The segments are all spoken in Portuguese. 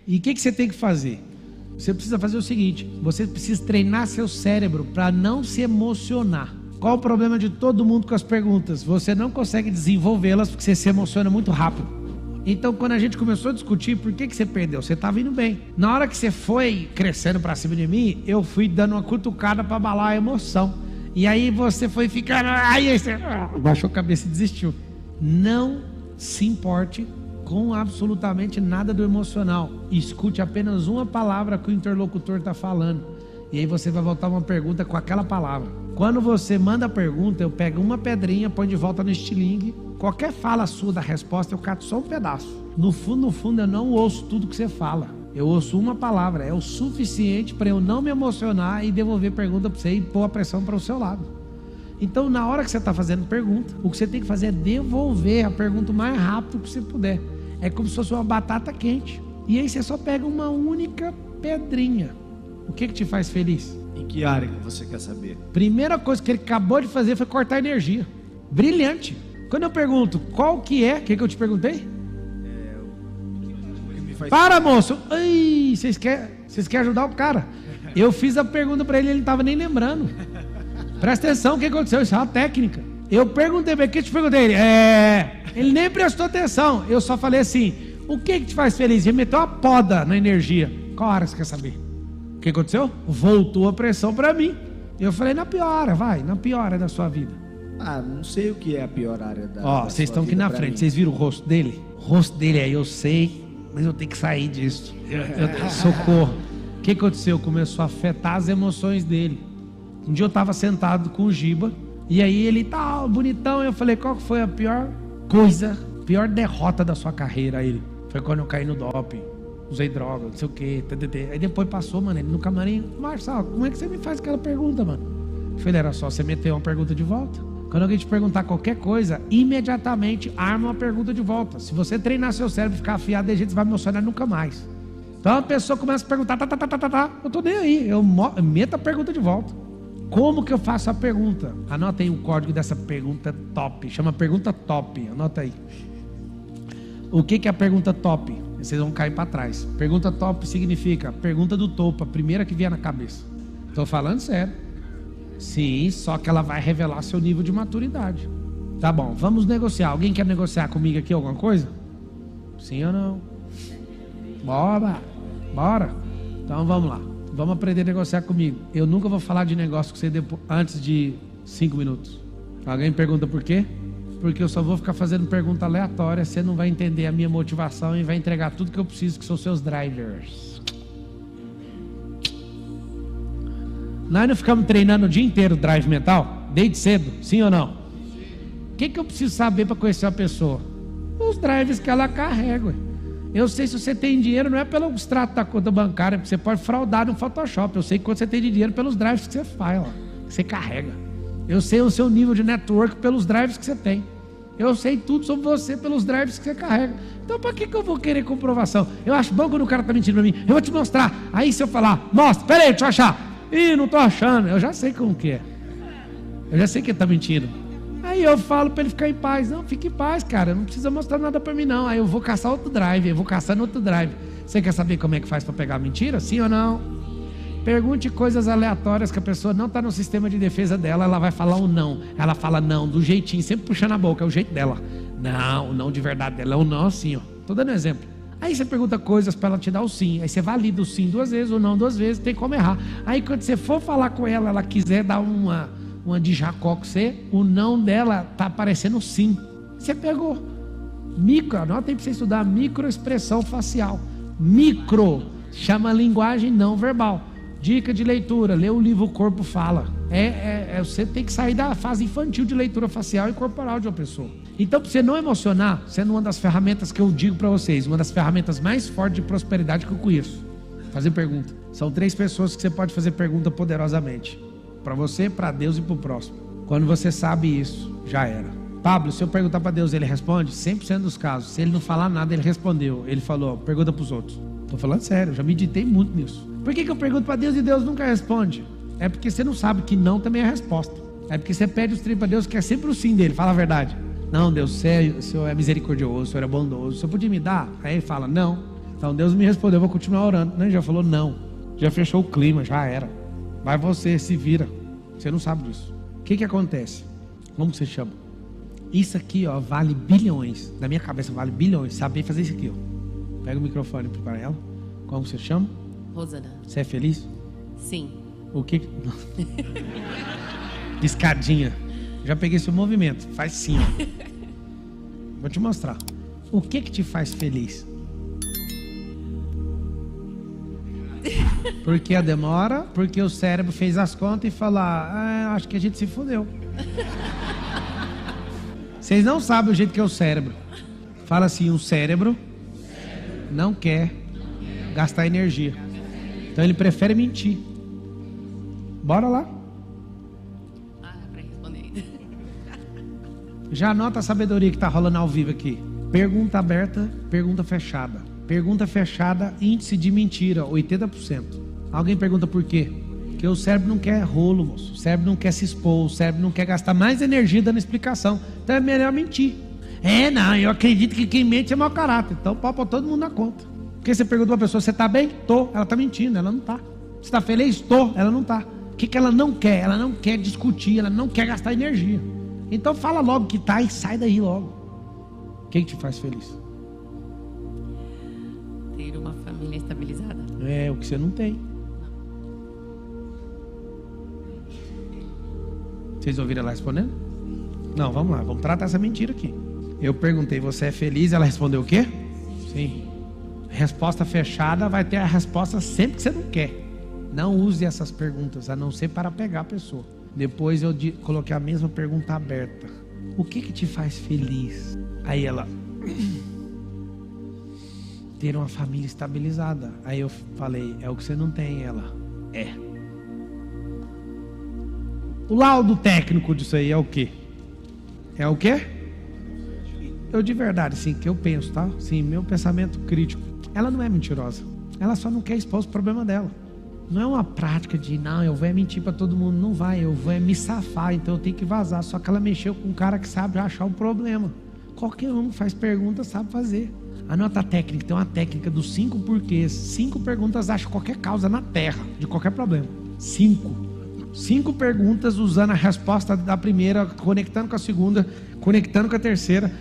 E o que você tem que fazer? Você precisa fazer o seguinte: você precisa treinar seu cérebro para não se emocionar. Qual o problema de todo mundo com as perguntas? Você não consegue desenvolvê-las porque você se emociona muito rápido. Então, quando a gente começou a discutir por que você perdeu, você estava indo bem. Na hora que você foi crescendo para cima de mim, eu fui dando uma cutucada para abalar a emoção. E aí você foi ficando... Aí você baixou a cabeça e desistiu. Não se importe com absolutamente nada do emocional. Escute apenas uma palavra que o interlocutor está falando. E aí você vai voltar uma pergunta com aquela palavra. Quando você manda a pergunta, eu pego uma pedrinha, põe de volta no estilingue. Qualquer fala sua da resposta, eu cato só um pedaço. No fundo, eu não ouço tudo que você fala. Eu ouço uma palavra. É o suficiente para eu não me emocionar e devolver pergunta para você e pôr a pressão para o seu lado. Então, na hora que você está fazendo pergunta, o que você tem que fazer é devolver a pergunta o mais rápido que você puder. É como se fosse uma batata quente. E aí você só pega uma única pedrinha. O que te faz feliz? Em que área que você quer saber? Primeira coisa que ele acabou de fazer foi cortar energia. Brilhante. Quando eu pergunto qual que é, o que eu te perguntei? Para, moço. Ai, vocês querem ajudar o cara? Eu fiz a pergunta para ele, ele não estava nem lembrando. Presta atenção, o que aconteceu? Isso é uma técnica. Eu perguntei para ele, o que eu te perguntei? Ele nem prestou atenção. Eu só falei assim: o que te faz feliz? Ele meteu uma poda na energia. Qual hora você quer saber? O que aconteceu? Voltou a pressão para mim. Eu falei: na pior área, vai, na pior área da sua vida. Não sei o que é a pior área da Ó, vocês estão aqui na frente, vocês viram o rosto dele? O rosto dele aí, eu sei, mas eu tenho que sair disso. Socorro. O que aconteceu? Começou a afetar as emoções dele. Um dia eu estava sentado com o Giba, e aí ele tá bonitão, eu falei: qual foi a pior coisa, pior derrota da sua carreira? Aí ele: foi quando eu caí no doping, usei droga, não sei o que, Aí depois passou, mano, ele no camarim: Marçal, como é que você me faz aquela pergunta, mano? Eu falei: era só você meter uma pergunta de volta. Quando alguém te perguntar qualquer coisa, imediatamente arma uma pergunta de volta. Se você treinar seu cérebro e ficar afiado, de jeito você vai emocionar nunca mais. Então a pessoa começa a perguntar, eu tô nem aí, eu meto a pergunta de volta. Como que eu faço a pergunta? Anota aí o código dessa pergunta top, chama pergunta top, anota aí. O que é a pergunta top? Vocês vão cair para trás. Pergunta top significa pergunta do topo, a primeira que vier na cabeça. Estou falando sério. Sim, só que ela vai revelar seu nível de maturidade. Tá bom, vamos negociar. Alguém quer negociar comigo aqui alguma coisa? Sim ou não? Bora. Então vamos lá. Vamos aprender a negociar comigo. Eu nunca vou falar de negócio com você antes de 5 minutos. Alguém pergunta por quê? Porque eu só vou ficar fazendo pergunta aleatória. Você não vai entender a minha motivação e vai entregar tudo que eu preciso, que são seus drivers. Nós não ficamos treinando o dia inteiro drive mental? Desde cedo? Sim ou não? O que eu preciso saber para conhecer uma pessoa? Os drives que ela carrega. Eu sei se você tem dinheiro, não é pelo extrato da conta bancária, porque você pode fraudar no Photoshop. Eu sei quanto você tem de dinheiro pelos drives que você faz, que você carrega. Eu sei o seu nível de network pelos drives que você tem. Eu sei tudo sobre você pelos drives que você carrega. Então para que eu vou querer comprovação? Eu acho bom quando o cara está mentindo para mim. Eu vou te mostrar. Aí se eu falar: mostra, peraí, deixa eu achar. Ih, não tô achando. Eu já sei como que é. Eu já sei que ele tá mentindo. Aí eu falo para ele ficar em paz. Não, fique em paz, cara. Não precisa mostrar nada para mim, não. Aí eu vou caçar outro drive. Eu vou caçar no outro drive. Você quer saber como é que faz para pegar a mentira? Sim ou não? Pergunte coisas aleatórias que a pessoa não tá no sistema de defesa dela. Ela vai falar um não. Ela fala não do jeitinho, sempre puxando a boca. É o jeito dela. Não, o não de verdade dela é o não assim, ó. Tô dando um exemplo. Aí você pergunta coisas para ela te dar o sim. Aí você valida o sim 2 vezes, o não 2 vezes, tem como errar. Aí quando você for falar com ela, ela quiser dar uma de Jacó com você, o não dela tá aparecendo sim. Você pegou. Anota aí para você estudar microexpressão facial. Micro chama linguagem não verbal. Dica de leitura: lê o livro O Corpo Fala. Você tem que sair da fase infantil de leitura facial e corporal de uma pessoa. Então, para você não emocionar, sendo uma das ferramentas que eu digo para vocês, uma das ferramentas mais fortes de prosperidade que eu conheço, fazer pergunta. São 3 pessoas que você pode fazer pergunta poderosamente: para você, para Deus e para o próximo. Quando você sabe isso, já era. Pablo, se eu perguntar para Deus, ele responde? 100% dos casos. Se ele não falar nada, ele respondeu. Ele falou: pergunta para os outros. Estou falando sério, já meditei muito nisso. Por que eu pergunto para Deus e Deus nunca responde? É porque você não sabe que não também é a resposta. É porque você pede os trem para Deus, que é sempre o sim dele. Fala a verdade. Não, Deus, o Senhor é misericordioso, o Senhor é bondoso. O Senhor podia me dar? Aí ele fala: não. Então Deus me respondeu, eu vou continuar orando. Né? Já falou não. Já fechou o clima, já era. Vai você, se vira. Você não sabe disso. O que acontece? Como você chama? Isso aqui, ó, vale bilhões. Na minha cabeça vale bilhões. Saber fazer isso aqui, ó. Pega o microfone para ela. Como você chama? Rosana. Você é feliz? Sim. O que? Escadinha. Já peguei seu movimento. Faz sim, ó. Vou te mostrar. O que te faz feliz? Porque a demora, porque o cérebro fez as contas e falou, acho que a gente se fodeu. Vocês não sabem o jeito que é o cérebro. Fala assim, o cérebro não quer gastar energia. Então ele prefere mentir. Bora lá. Para responder ainda. Já anota a sabedoria que está rolando ao vivo aqui. Pergunta aberta, pergunta fechada. Pergunta fechada, índice de mentira, 80%. Alguém pergunta por quê? Porque o cérebro não quer rolo, moço. O cérebro não quer se expor, o cérebro não quer gastar mais energia dando explicação. Então é melhor mentir. Não, eu acredito que quem mente é mau caráter. Então pode pôr todo mundo na conta. Porque você pergunta pra pessoa, você tá bem? Tô. Ela tá mentindo, ela não tá. Você tá feliz? Tô. Ela não tá. O que ela não quer? Ela não quer discutir, ela não quer gastar energia. Então fala logo que tá e sai daí logo. O que te faz feliz? Ter uma família estabilizada. É o que você não tem. Vocês ouviram ela respondendo? Não, vamos lá, vamos tratar essa mentira aqui. Eu perguntei, você é feliz? Ela respondeu o quê? Sim. Resposta fechada vai ter a resposta sempre que você não quer. Não use essas perguntas, a não ser para pegar a pessoa. Depois eu coloquei a mesma pergunta aberta. O que te faz feliz? Aí ela... ter uma família estabilizada. Aí eu falei, é o que você não tem. Ela, é. O laudo técnico disso aí é o quê? É o quê? Eu de verdade, sim, que eu penso, tá? Sim, meu pensamento crítico. Ela não é mentirosa. Ela só não quer expor os problemas dela. Não é uma prática de, não, eu vou mentir para todo mundo. Não vai, eu vou me safar, então eu tenho que vazar. Só que ela mexeu com um cara que sabe achar o problema. Qualquer um que faz pergunta sabe fazer. Anota a técnica, tem uma técnica dos 5 porquês. 5 perguntas acham qualquer causa na Terra, de qualquer problema. 5 perguntas usando a resposta da primeira, conectando com a segunda, conectando com a terceira.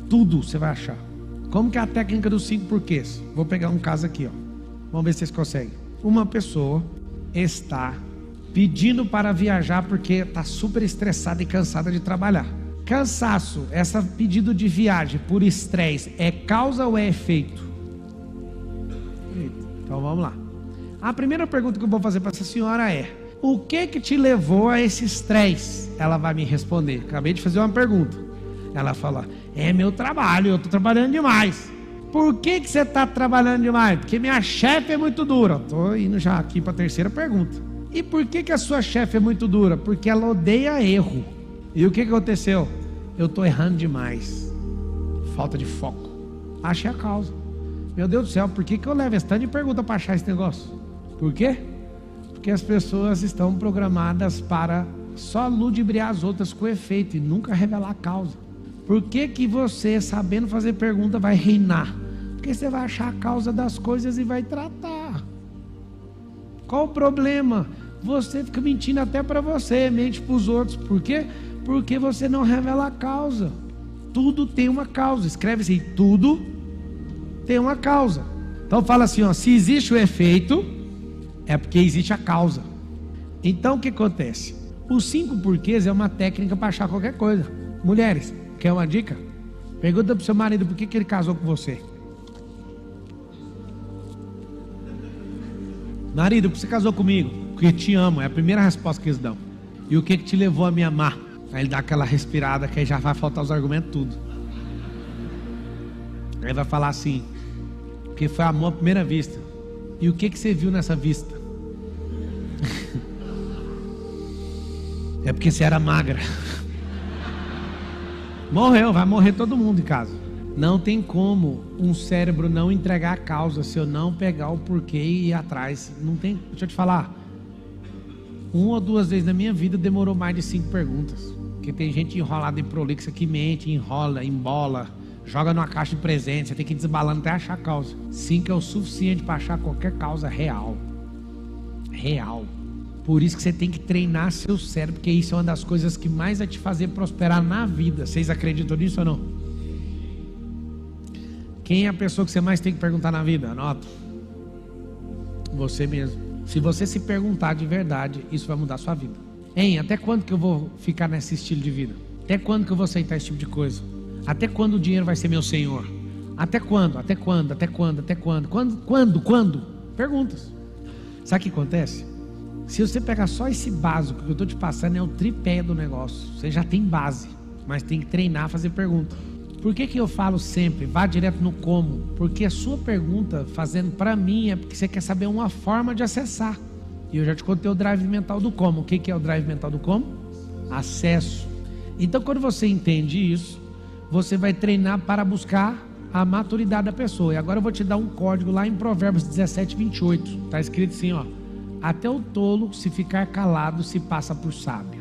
Tudo você vai achar. Como que é a técnica dos 5 porquês? Vou pegar um caso aqui, ó. Vamos ver se vocês conseguem. Uma pessoa está pedindo para viajar porque está super estressada e cansada de trabalhar. Cansaço, esse pedido de viagem por estresse, é causa ou é efeito? Então vamos lá. A primeira pergunta que eu vou fazer para essa senhora é: o que te levou a esse estresse? Ela vai me responder. Acabei de fazer uma pergunta. Ela fala: é meu trabalho, eu estou trabalhando demais. Por que você está trabalhando demais? Porque minha chefe é muito dura. Estou indo já aqui para a terceira pergunta. E por que a sua chefe é muito dura? Porque ela odeia erro. E o que aconteceu? Eu estou errando demais. Falta de foco. Achei a causa. Meu Deus do céu, por que eu levo esse tanto de pergunta para achar esse negócio? Por quê? Porque as pessoas estão programadas para só ludibriar as outras com efeito e nunca revelar a causa. Por que você, sabendo fazer pergunta, vai reinar? Porque você vai achar a causa das coisas e vai tratar. Qual o problema? Você fica mentindo até para você, mente para os outros. Por quê? Porque você não revela a causa. Tudo tem uma causa. Escreve assim: tudo tem uma causa. Então fala assim, ó, se existe o efeito, é porque existe a causa. Então o que acontece? Os 5 porquês é uma técnica para achar qualquer coisa. Mulheres, quer uma dica? Pergunta para o seu marido por que ele casou com você. Marido, por que você casou comigo? Porque te amo, é a primeira resposta que eles dão. E o que te levou a me amar? Aí ele dá aquela respirada que aí já vai faltar os argumentos tudo. Aí vai falar assim: porque foi amor à primeira vista. E o que você viu nessa vista? É porque você era magra. Morreu, vai morrer todo mundo em casa. Não tem como um cérebro não entregar a causa se eu não pegar o porquê e ir atrás. Não tem, deixa eu te falar. 1 ou 2 vezes na minha vida demorou mais de 5 perguntas. Porque tem gente enrolada em prolixa que mente, enrola, embola, joga numa caixa de presente, você tem que ir desembalando até achar a causa. 5 é o suficiente para achar qualquer causa real. Real. Por isso que você tem que treinar seu cérebro, porque isso é uma das coisas que mais vai te fazer prosperar na vida. Vocês acreditam nisso ou não? Quem é a pessoa que você mais tem que perguntar na vida? Anota. Você mesmo. Se você se perguntar de verdade, isso vai mudar a sua vida. Hein, até quando que eu vou ficar nesse estilo de vida? Até quando que eu vou aceitar esse tipo de coisa? Até quando o dinheiro vai ser meu senhor? Até quando? Até quando? Até quando? Até quando? Quando? Perguntas. Sabe o que acontece? Se você pegar só esse básico que eu estou te passando, é o tripé do negócio. Você já tem base, mas tem que treinar a fazer pergunta. Por que eu falo sempre, vá direto no como? Porque a sua pergunta, fazendo para mim, é porque você quer saber uma forma de acessar. E eu já te contei o drive mental do como. O que é o drive mental do como? Acesso. Então, quando você entende isso, você vai treinar para buscar a maturidade da pessoa. E agora eu vou te dar um código lá em Provérbios 17, 28. Está escrito assim, ó. Até o tolo, se ficar calado, se passa por sábio.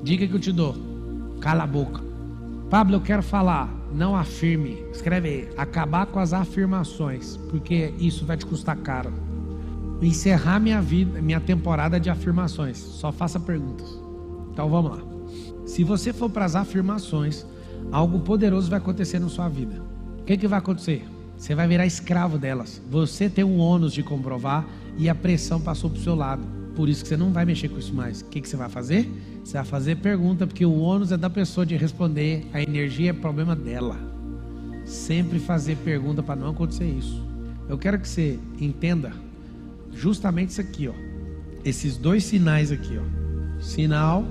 Dica que eu te dou. Cala a boca. Pablo, eu quero falar. Não afirme. Escreve aí. Acabar com as afirmações. Porque isso vai te custar caro. Encerrar minha temporada de afirmações. Só faça perguntas. Então vamos lá. Se você for para as afirmações, algo poderoso vai acontecer na sua vida. O que vai acontecer? Você vai virar escravo delas. Você tem um ônus de comprovar e a pressão passou para o seu lado. Por isso que você não vai mexer com isso mais. O que você vai fazer? Você vai fazer pergunta, porque o ônus é da pessoa de responder. A energia é problema dela. Sempre fazer pergunta para não acontecer isso. Eu quero que você entenda justamente isso aqui, ó. Esses dois sinais aqui, ó. Sinal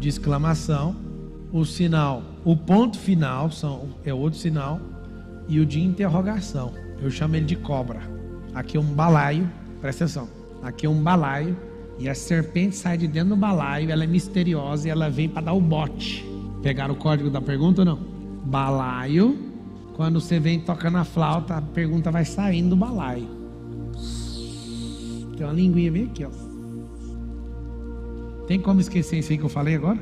de exclamação, o sinal, o ponto final é outro sinal, e o de interrogação. Eu chamo ele de cobra. Aqui é um balaio, presta atenção. Aqui é um balaio e a serpente sai de dentro do balaio, ela é misteriosa e ela vem para dar o bote. Pegaram o código da pergunta ou não? Balaio, quando você vem tocando a flauta, a pergunta vai saindo do balaio. Tem uma linguinha bem aqui, ó. Tem como esquecer isso aí que eu falei agora?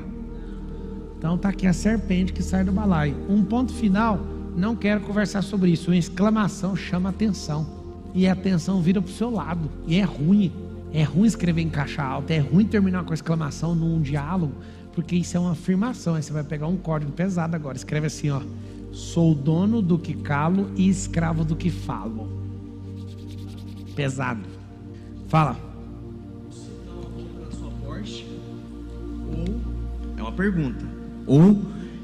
Então tá aqui a serpente que sai do balaio. Um ponto final, não quero conversar sobre isso. Uma exclamação chama atenção. E a atenção vira pro seu lado. E é ruim. É ruim escrever em caixa alta. É ruim terminar com a exclamação num diálogo. Porque isso é uma afirmação. Aí você vai pegar um código pesado agora. Escreve assim, ó. Sou dono do que calo e escravo do que falo. Pesado. Fala. Ou é uma pergunta. Ou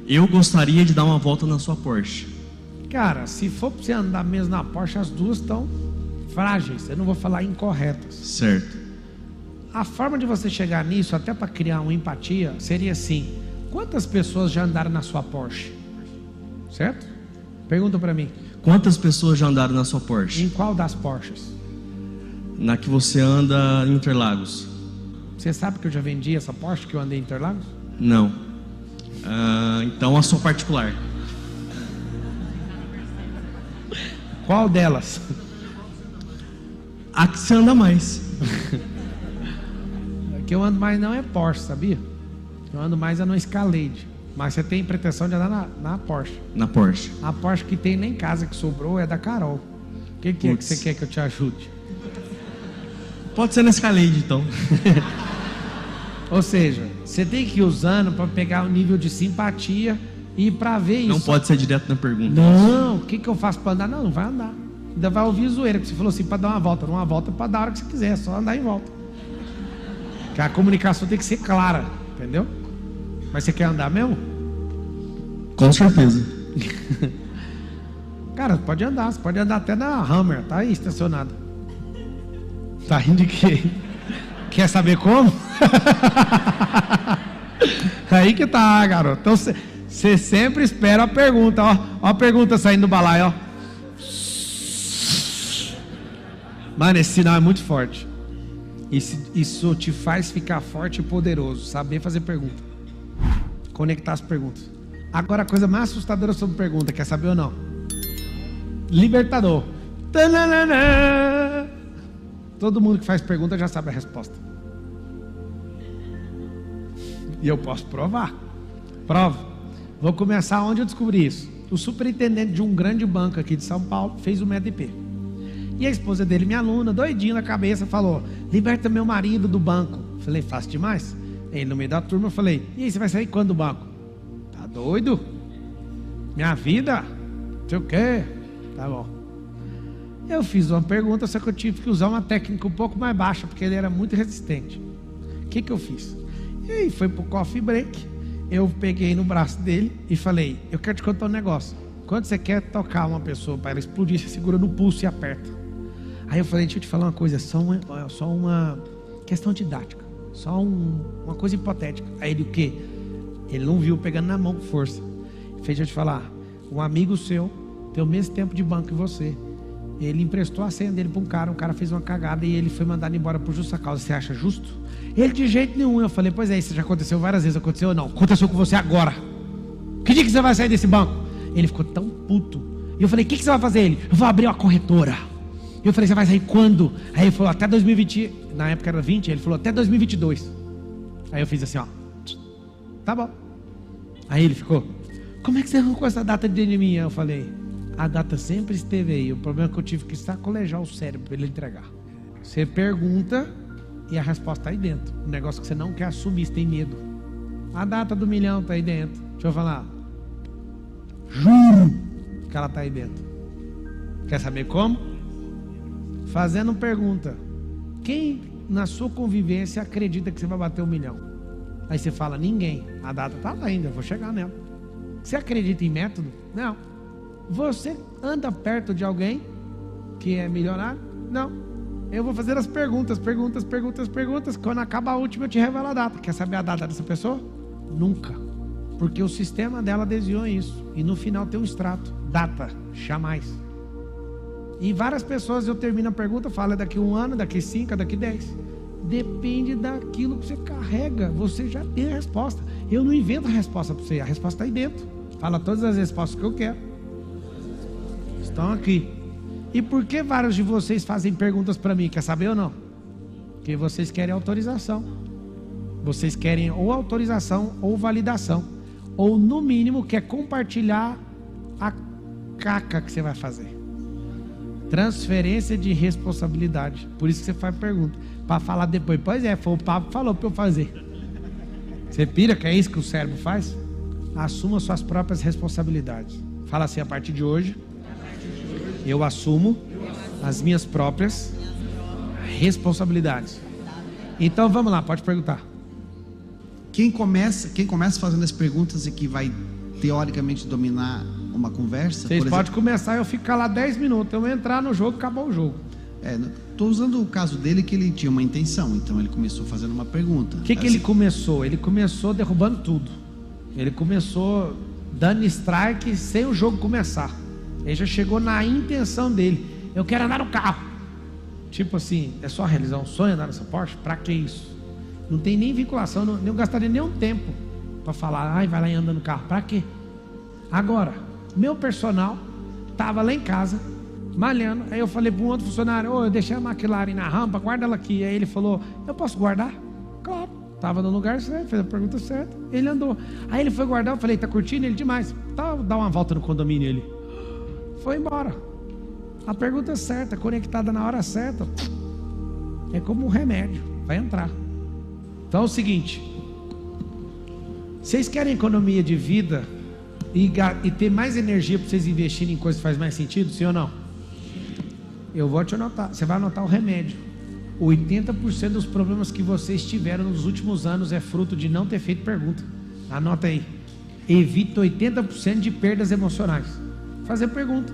eu gostaria de dar uma volta na sua Porsche. Cara, se for pra você andar mesmo na Porsche, as duas estão frágeis. Eu não vou falar incorretas. Certo. A forma de você chegar nisso, até para criar uma empatia, seria assim: quantas pessoas já andaram na sua Porsche? Certo? Pergunta para mim. Quantas pessoas já andaram na sua Porsche? Em qual das Porsches? Na que você anda em Interlagos. Você sabe que eu já vendi essa Porsche que eu andei em Interlagos? Não. Então a sua particular. Qual delas? A que você anda mais. A que eu ando mais não é Porsche, sabia? Eu ando mais é no Escalade. Mas você tem pretensão de andar na Porsche. Na Porsche. A Porsche que tem lá em casa que sobrou é da Carol. O que é que você quer que eu te ajude? Pode ser na Escalade, então. Ou seja, você tem que ir usando para pegar o nível de simpatia e para ver isso. Não pode ser direto na pergunta. Não, o que eu faço para andar? Não vai andar. Ainda vai ouvir zoeira, porque você falou assim, para dar uma volta. Uma volta para dar a hora que você quiser, é só andar em volta. Porque a comunicação tem que ser clara, entendeu? Mas você quer andar mesmo? Com certeza. Cara, pode andar, você pode andar até na Hammer, tá aí estacionado. Tá rindo de quê? Quer saber como? Aí que tá, garoto. Então você sempre espera a pergunta, ó. Ó a pergunta saindo do balaio, ó. Mano, esse sinal é muito forte. Isso te faz ficar forte e poderoso. Saber fazer pergunta. Conectar as perguntas. Agora a coisa mais assustadora sobre pergunta, quer saber ou não? Libertador. Tananana. Todo mundo que faz pergunta já sabe a resposta. E eu posso provar. Prova. Vou começar onde eu descobri isso. O superintendente de um grande banco aqui de São Paulo fez o MEDP. E a esposa dele, minha aluna, doidinha na cabeça, falou: liberta meu marido do banco. Falei: fácil demais. Ele no meio da turma, eu falei: e aí, você vai sair quando do banco? Tá doido? Minha vida? Não sei o quê. Tá bom. Eu fiz uma pergunta, só que eu tive que usar uma técnica um pouco mais baixa, porque ele era muito resistente. O que eu fiz? E aí foi pro coffee break. Eu peguei no braço dele e falei: eu quero te contar um negócio. Quando você quer tocar uma pessoa para ela explodir, você segura no pulso e aperta. Aí eu falei: deixa eu te falar uma coisa, só uma questão didática, só uma coisa hipotética. Aí ele o quê? Ele não viu pegando na mão com força. Deixa eu te falar, um amigo seu tem o mesmo tempo de banco que você. Ele emprestou a senha dele para um cara fez uma cagada e ele foi mandado embora por justa causa. Você acha justo? Ele de jeito nenhum. Eu falei: pois é, isso já aconteceu várias vezes. Aconteceu ou não? Aconteceu com você agora. Que dia que você vai sair desse banco? Ele ficou tão puto. E eu falei: o que você vai fazer? Ele: eu vou abrir uma corretora. Eu falei: você vai sair quando? Aí ele falou: até 2020. Na época era 20. Ele falou: até 2022. Aí eu fiz assim, ó. Tá bom. Aí ele ficou: como é que você arrancou essa data de mim? Eu falei: a data sempre esteve aí. O problema é que eu tive que sacolejar o cérebro para ele entregar. Você pergunta e a resposta está aí dentro. O negócio que você não quer assumir, você tem medo. A data do milhão está aí dentro. Deixa eu falar. Juro que ela está aí dentro. Quer saber como? Fazendo pergunta. Quem na sua convivência acredita que você vai bater 1 milhão? Aí você fala: ninguém. A data está lá ainda, eu vou chegar nela. Você acredita em método? Não. Você anda perto de alguém que é milionário? Não. Eu vou fazer as perguntas. Quando acaba a última, eu te revelo a data. Quer saber a data dessa pessoa? Nunca. Porque o sistema dela desviou isso. E no final tem um extrato. Data, jamais. E várias pessoas, eu termino a pergunta, falo: é daqui 1 ano, daqui 5, daqui 10. Depende daquilo que você carrega. Você já tem a resposta. Eu não invento a resposta para você. A resposta está aí dentro. Fala todas as respostas que eu quero. Estão aqui. E por que vários de vocês fazem perguntas para mim? Quer saber ou não? Porque vocês querem autorização. Vocês querem ou autorização ou validação. Ou no mínimo quer compartilhar a caca que você vai fazer. Transferência de responsabilidade. Por isso que você faz pergunta. Para falar depois: pois é, foi o Pablo que falou para eu fazer. Você pira que é isso que o cérebro faz? Assuma suas próprias responsabilidades. Fala assim: a partir de hoje, eu assumo as minhas próprias responsabilidades. Então vamos lá, pode perguntar. Quem começa fazendo as perguntas e que vai teoricamente dominar uma conversa. Vocês podem começar, eu ficar lá 10 minutos. Eu entrar no jogo, acabou o jogo. Estou usando o caso dele, que ele tinha uma intenção. Então ele começou fazendo uma pergunta. O que ele começou? Ele começou derrubando tudo. Ele começou dando strike sem o jogo começar. Ele já chegou na intenção dele: eu quero andar no carro. Tipo assim, é só realizar um sonho, andar nessa Porsche? Pra que isso? Não tem nem vinculação, não gastaria nenhum tempo para falar: ai, vai lá e anda no carro. Pra quê? Agora, meu personal estava lá em casa malhando. Aí eu falei para um outro funcionário: eu deixei a McLaren na rampa, guarda ela aqui. Aí ele falou: eu posso guardar? Claro. Estava no lugar certo, fez a pergunta certa. Ele andou. Aí ele foi guardar. Eu falei: tá curtindo? Ele: demais. Tá, dá uma volta no condomínio. Ele foi embora. A pergunta é certa, conectada na hora certa. É como um remédio, vai entrar. Então é o seguinte: vocês querem economia de vida e ter mais energia para vocês investirem em coisas que faz mais sentido, sim ou não? Eu vou te anotar. Você vai anotar o remédio. 80% dos problemas que vocês tiveram nos últimos anos é fruto de não ter feito pergunta. Anota aí. Evita 80% de perdas emocionais. Fazer pergunta.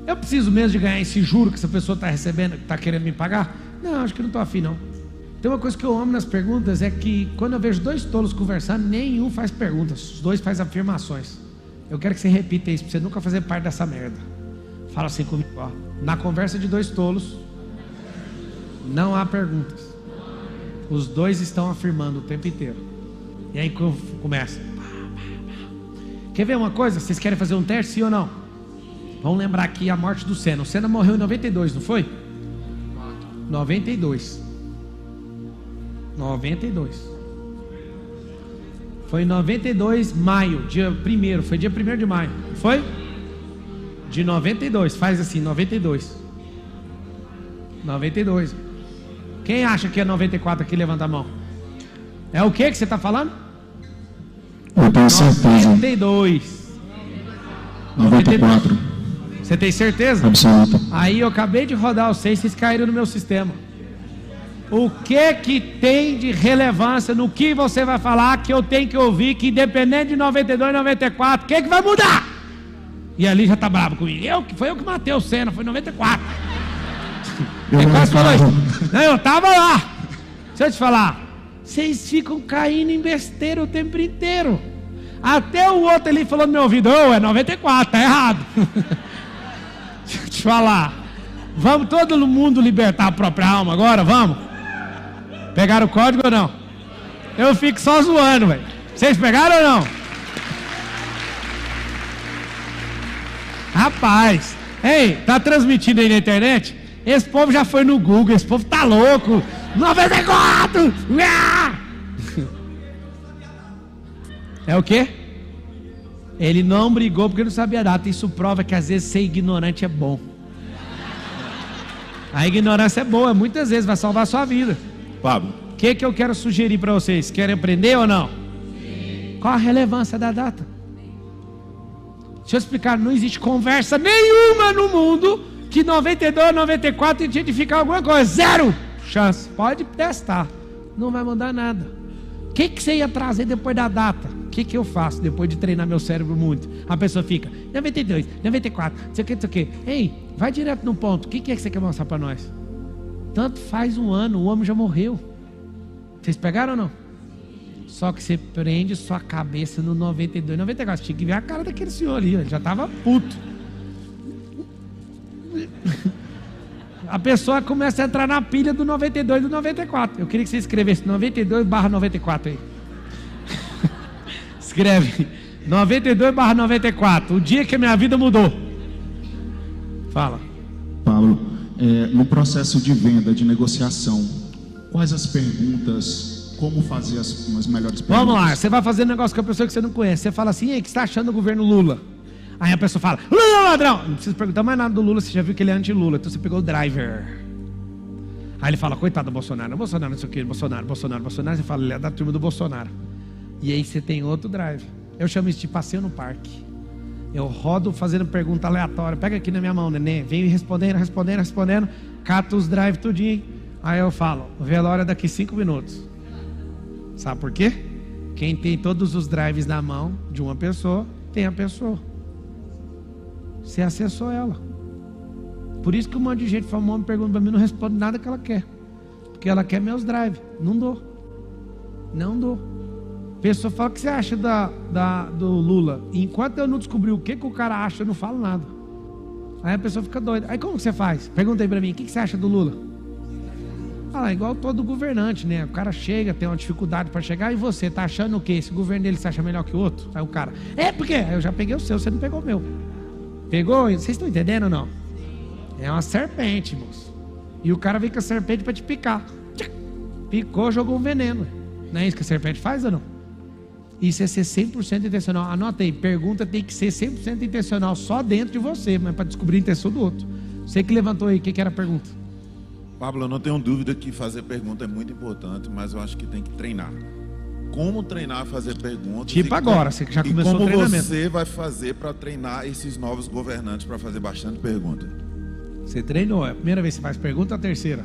Eu preciso mesmo de ganhar esse juro que essa pessoa está recebendo, que está querendo me pagar? Não, acho que não estou afim não. Tem uma coisa que eu amo nas perguntas, é que quando eu vejo 2 tolos conversando, nenhum faz perguntas, os 2 fazem afirmações. Eu quero que você repita isso, para você nunca fazer parte dessa merda. Fala assim comigo, ó. Na conversa de 2 tolos, não há perguntas. Os 2 estão afirmando o tempo inteiro. E aí começa. Quer ver uma coisa? Vocês querem fazer um teste, sim ou não? Vamos lembrar aqui a morte do Senna. O Senna morreu em 92, não foi? 92. Foi em 92, maio, dia 1º, foi dia 1º de maio, foi? De 92, faz assim, 92. 92. Quem acha que é 94 aqui, levanta a mão. É o que você está falando? Eu tenho certeza. 92. 94. Você tem certeza? Absoluta. Aí eu acabei de rodar os 6, vocês caíram no meu sistema. O que tem de relevância no que você vai falar que eu tenho que ouvir, que independente de 92, 94, o que vai mudar? E ali já tá bravo comigo. Foi eu que matei o Senna, foi 94. Eu não Quase falou reclamo. isso. Não, eu tava lá. Deixa eu te falar. Vocês ficam caindo em besteira o tempo inteiro. Até o outro ali falou no meu ouvido: ô, é 94, tá errado. Deixa eu te falar. Vamos todo mundo libertar a própria alma agora, vamos? Pegaram o código ou não? Eu fico só zoando, velho. Vocês pegaram ou não? Rapaz, ei, tá transmitindo aí na internet? Esse povo já foi no Google, esse povo tá louco. 94! É o quê? Ele não brigou porque não sabia a data. Isso prova que às vezes ser ignorante é bom. A ignorância é boa, muitas vezes vai salvar a sua vida. Pablo, O que eu quero sugerir para vocês? Querem aprender ou não? Qual a relevância da data? Deixa eu explicar, não existe conversa nenhuma no mundo que 92, 94 identificar alguma coisa. Zero chance. Pode testar. Não vai mudar nada. O que você ia trazer depois da data? O que eu faço depois de treinar meu cérebro muito? A pessoa fica 92, 94, não sei o que, não sei o que. Ei, vai direto no ponto. O que é que você quer mostrar para nós? Tanto faz um ano, o homem já morreu. Vocês pegaram ou não? Só que você prende sua cabeça no 92, 94. Tinha que ver a cara daquele senhor ali, ele já estava puto. A pessoa começa a entrar na pilha do 92 e do 94. Eu queria que você escrevesse 92/94 aí. Escreve 92/94. O dia que a minha vida mudou. Fala. Pablo, no processo de venda, de negociação, quais as perguntas, como fazer as melhores perguntas? Vamos lá, você vai fazer um negócio com a pessoa que você não conhece. Você fala assim: ei, o que você está achando do governo Lula? Aí a pessoa fala: Lula é ladrão. Não precisa perguntar mais nada do Lula, você já viu que ele é anti-Lula. Então você pegou o driver. Aí ele fala: coitado do Bolsonaro, Bolsonaro, não sei o que, Bolsonaro. Você fala: ele é da turma do Bolsonaro. E aí você tem outro drive. Eu chamo isso de passeio no parque. Eu rodo fazendo pergunta aleatória. Pega aqui na minha mão, neném. Venho respondendo. Cato os drive tudinho. Aí eu falo: o velório é daqui 5 minutos. Sabe por quê? Quem tem todos os drives na mão de uma pessoa, tem a pessoa. Você acessou ela. Por isso que um monte de gente famosa me pergunta para mim, não responde nada que ela quer. Porque ela quer meus drives. Não dou. A pessoa fala: o que você acha do Lula? E enquanto eu não descobri o que o cara acha, eu não falo nada. Aí a pessoa fica doida. Aí como que você faz? Pergunta aí para mim: o que você acha do Lula? Ah, igual todo governante, né? O cara chega, tem uma dificuldade para chegar. E você, tá achando o quê? Esse governo dele você acha melhor que o outro? Aí o cara: porque aí eu já peguei o seu, você não pegou o meu. Pegou? Vocês estão entendendo ou não? É uma serpente, moço. E o cara vem com a serpente para te picar. Picou, jogou um veneno. Não é isso que a serpente faz ou não? Isso é ser 100% intencional. Anota aí, pergunta tem que ser 100% intencional só dentro de você, mas para descobrir a intenção do outro. Você que levantou aí, o que era a pergunta? Pablo, eu não tenho dúvida que fazer pergunta é muito importante, mas eu acho que tem que treinar. Como treinar a fazer perguntas? Tipo agora, você que já começou o treinamento. Como você vai fazer para treinar esses novos governantes para fazer bastante pergunta? Você treinou, é a primeira vez que você faz pergunta ou a terceira?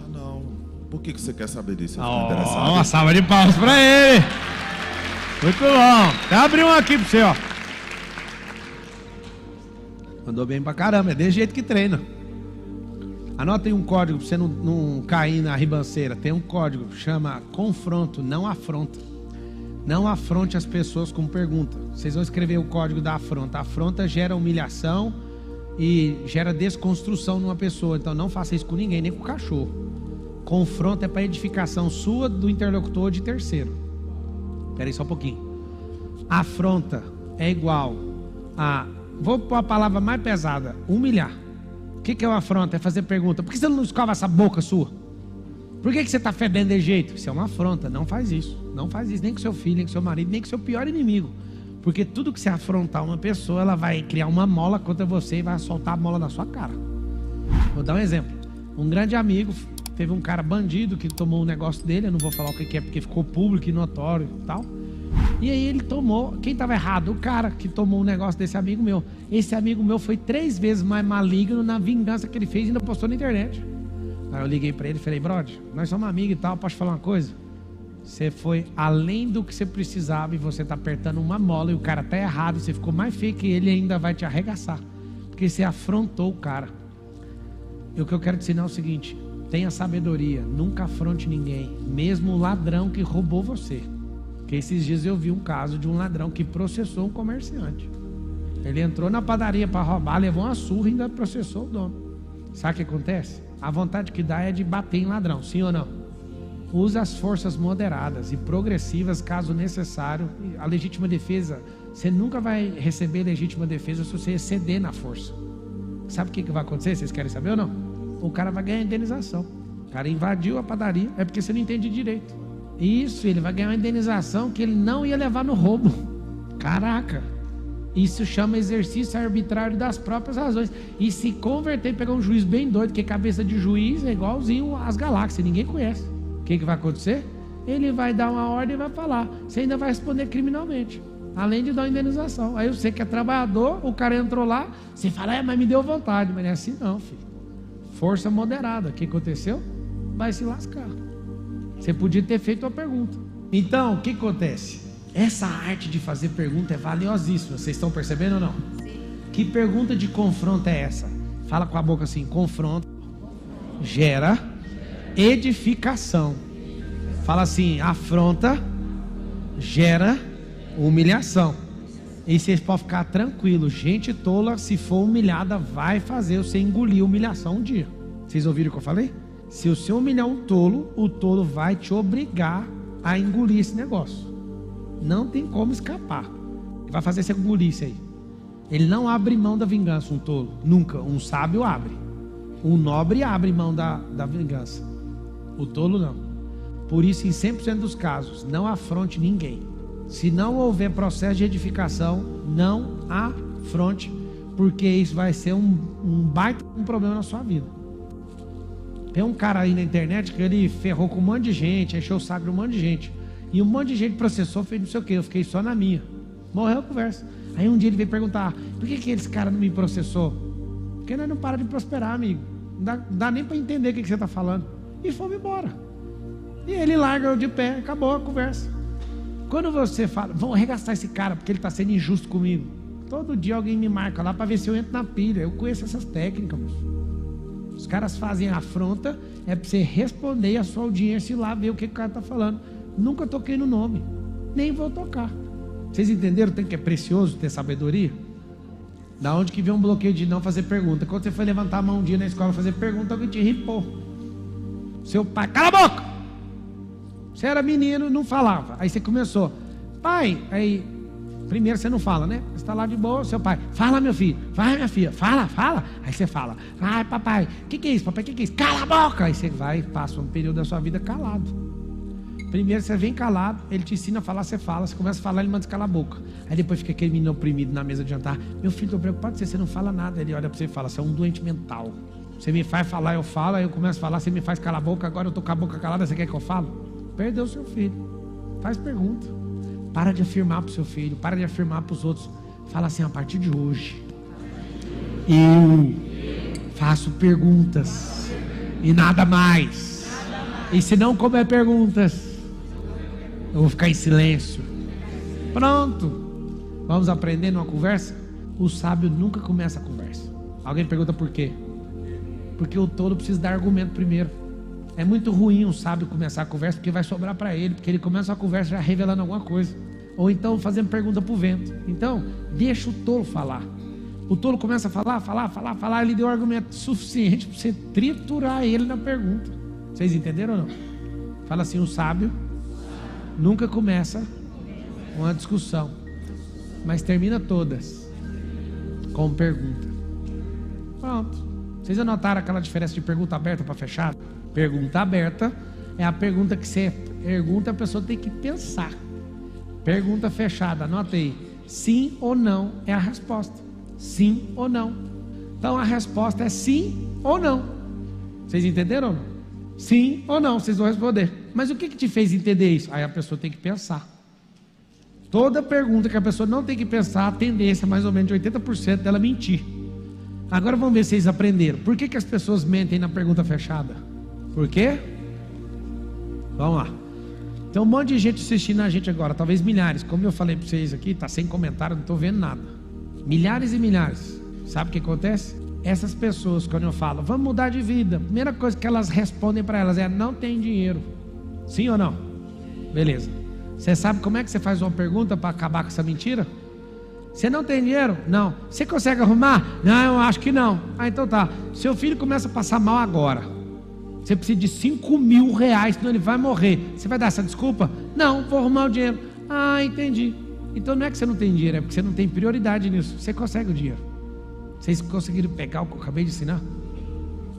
Ah, não. Por que você quer saber disso? Uma salva de palmas pra ele. Muito bom. Até abrir um aqui pra você, ó. Mandou bem pra caramba, é desse jeito que treina. Anota aí um código pra você não cair na ribanceira. Tem um código, chama confronto, não afronta. Não afronte as pessoas com pergunta. Vocês vão escrever o código da afronta. A afronta gera humilhação e gera desconstrução numa pessoa. Então não faça isso com ninguém, nem com o cachorro. Confronto é para edificação sua, do interlocutor ou de terceiro. Espera aí só um pouquinho. Afronta é igual a... Vou pôr a palavra mais pesada: humilhar. O que é uma afronta? É fazer pergunta: por que você não escova essa boca sua? Por que você está fedendo de jeito? Isso é uma afronta, não faz isso. Não faz isso nem com seu filho, nem com seu marido, nem com seu pior inimigo. Porque tudo que você afrontar uma pessoa, ela vai criar uma mola contra você e vai soltar a mola na sua cara. Vou dar um exemplo. Um grande amigo, teve um cara bandido que tomou um negócio dele, eu não vou falar o que é porque ficou público e notório e tal. E aí ele tomou, quem estava errado? O cara que tomou um negócio desse amigo meu. Esse amigo meu foi 3 vezes mais maligno na vingança que ele fez e ainda postou na internet. Aí eu liguei pra ele e falei, brother, nós somos amigos e tal, posso falar uma coisa? Você foi além do que você precisava e você tá apertando uma mola e o cara tá errado, você ficou mais feio que ele e ainda vai te arregaçar. Porque você afrontou o cara. E o que eu quero te ensinar é o seguinte, tenha sabedoria, nunca afronte ninguém, mesmo o ladrão que roubou você. Porque esses dias eu vi um caso de um ladrão que processou um comerciante. Ele entrou na padaria para roubar, levou uma surra e ainda processou o dono. Sabe o que acontece? A vontade que dá é de bater em ladrão, sim ou não? Usa as forças moderadas e progressivas caso necessário. A legítima defesa, você nunca vai receber legítima defesa se você exceder na força. Sabe o que vai acontecer? Vocês querem saber ou não? O cara vai ganhar indenização. O cara invadiu a padaria, é porque você não entende direito. Isso, ele vai ganhar uma indenização que ele não ia levar no roubo. Caraca! Isso chama exercício arbitrário das próprias razões. E se converter e pegar um juiz bem doido, porque cabeça de juiz é igualzinho às galáxias, ninguém conhece. O que vai acontecer? Ele vai dar uma ordem e vai falar. Você ainda vai responder criminalmente, além de dar uma indenização. Aí você que é trabalhador, o cara entrou lá, você fala, mas me deu vontade. Mas não é assim não, filho. Força moderada. O que aconteceu? Vai se lascar. Você podia ter feito a pergunta. Então, o que acontece? Essa arte de fazer pergunta é valiosíssima. Vocês estão percebendo ou não? Sim. Que pergunta de confronto é essa? Fala com a boca assim, confronto gera edificação. Fala assim, afronta gera humilhação. E vocês podem ficar tranquilos. Gente tola, se for humilhada, vai fazer você engolir humilhação um dia. Vocês ouviram o que eu falei? Se você humilhar um tolo, o tolo vai te obrigar a engolir esse negócio. Não tem como escapar. Ele vai fazer você engolir isso aí. Ele não abre mão da vingança, um tolo. Nunca. Um sábio abre. Um nobre abre mão da vingança. O tolo não. Por isso, em 100% dos casos, não afronte ninguém. Se não houver processo de edificação, não afronte, porque isso vai ser um baita problema na sua vida. Tem um cara aí na internet que ele ferrou com um monte de gente, encheu o saco de um monte de gente. E um monte de gente processou, fez não sei o que, eu fiquei só na minha. Morreu a conversa. Aí um dia ele veio perguntar, por que esse cara não me processou? Porque nós não para de prosperar, amigo. Não dá nem para entender o que você está falando. E fomos embora. E ele larga eu de pé, acabou a conversa. Quando você fala, vamos arregaçar esse cara porque ele está sendo injusto comigo. Todo dia alguém me marca lá para ver se eu entro na pilha. Eu conheço essas técnicas, moço. Os caras fazem a afronta, é para você responder a sua audiência e ir lá ver o que o cara está falando. Nunca toquei no nome, nem vou tocar. Vocês entenderam o tanto que é precioso ter sabedoria? Da onde que vem um bloqueio de não fazer pergunta? Quando você foi levantar a mão um dia na escola fazer pergunta, alguém te ripou. Seu pai, cala a boca! Você era menino, não falava. Aí você começou, pai, aí primeiro você não fala, né? Você está lá de boa, seu pai, fala meu filho, vai minha filha, fala. Aí você fala, ai papai, o que é isso, papai, o que é isso? Cala a boca! Aí você vai e passa um período da sua vida calado. Primeiro você vem calado, ele te ensina a falar, você fala, você começa a falar, ele manda você calar a boca. Aí depois fica aquele menino oprimido na mesa de jantar, meu filho, estou preocupado com você não fala nada. Ele olha para você e fala, você é um doente mental. Você me faz falar, eu falo, aí eu começo a falar, você me faz calar a boca, agora eu estou com a boca calada, você quer que eu fale? Perdeu o seu filho. Faz pergunta. Para de afirmar para o seu filho, para de afirmar para os outros. Fala assim, a partir de hoje, eu faço perguntas e nada mais. E se não couber perguntas, eu vou ficar em silêncio. Pronto. Vamos aprender numa conversa? O sábio nunca começa a conversa. Alguém pergunta por quê? Porque o tolo precisa dar argumento primeiro. É muito ruim um sábio começar a conversa, porque vai sobrar para ele, porque ele começa a conversa já revelando alguma coisa. Ou então fazendo pergunta para o vento. Então, deixa o tolo falar. O tolo começa a falar, ele deu argumento suficiente para você triturar ele na pergunta. Vocês entenderam ou não? Fala assim, o sábio nunca começa uma discussão, mas termina todas com pergunta. Pronto. Vocês anotaram aquela diferença de pergunta aberta para fechada? Pergunta aberta, é a pergunta que você pergunta, a pessoa tem que pensar. Pergunta fechada, anota aí. Sim ou não é a resposta. Sim ou não. Então a resposta é sim ou não. Vocês entenderam ou não? Sim ou não, vocês vão responder. Mas o que te fez entender isso? Aí a pessoa tem que pensar. Toda pergunta que a pessoa não tem que pensar, a tendência é mais ou menos de 80% dela mentir. Agora vamos ver se vocês aprenderam. Por que as pessoas mentem na pergunta fechada? Por quê? Vamos lá. Tem um monte de gente assistindo a gente agora, talvez milhares. Como eu falei para vocês aqui, está sem comentário, não estou vendo nada. Milhares e milhares. Sabe o que acontece? Essas pessoas, quando eu falo, vamos mudar de vida, a primeira coisa que elas respondem para elas é, não tem dinheiro. Sim ou não? Beleza. Você sabe como é que você faz uma pergunta para acabar com essa mentira? Você não tem dinheiro? Não. Você consegue arrumar? Não, eu acho que não. Ah, então tá. Seu filho começa a passar mal agora. Você precisa de 5 mil reais, senão ele vai morrer. Você vai dar essa desculpa? Não, vou arrumar o dinheiro. Ah, entendi. Então não é que você não tem dinheiro, é porque você não tem prioridade nisso. Você consegue o dinheiro. Vocês conseguiram pegar o que eu acabei de ensinar?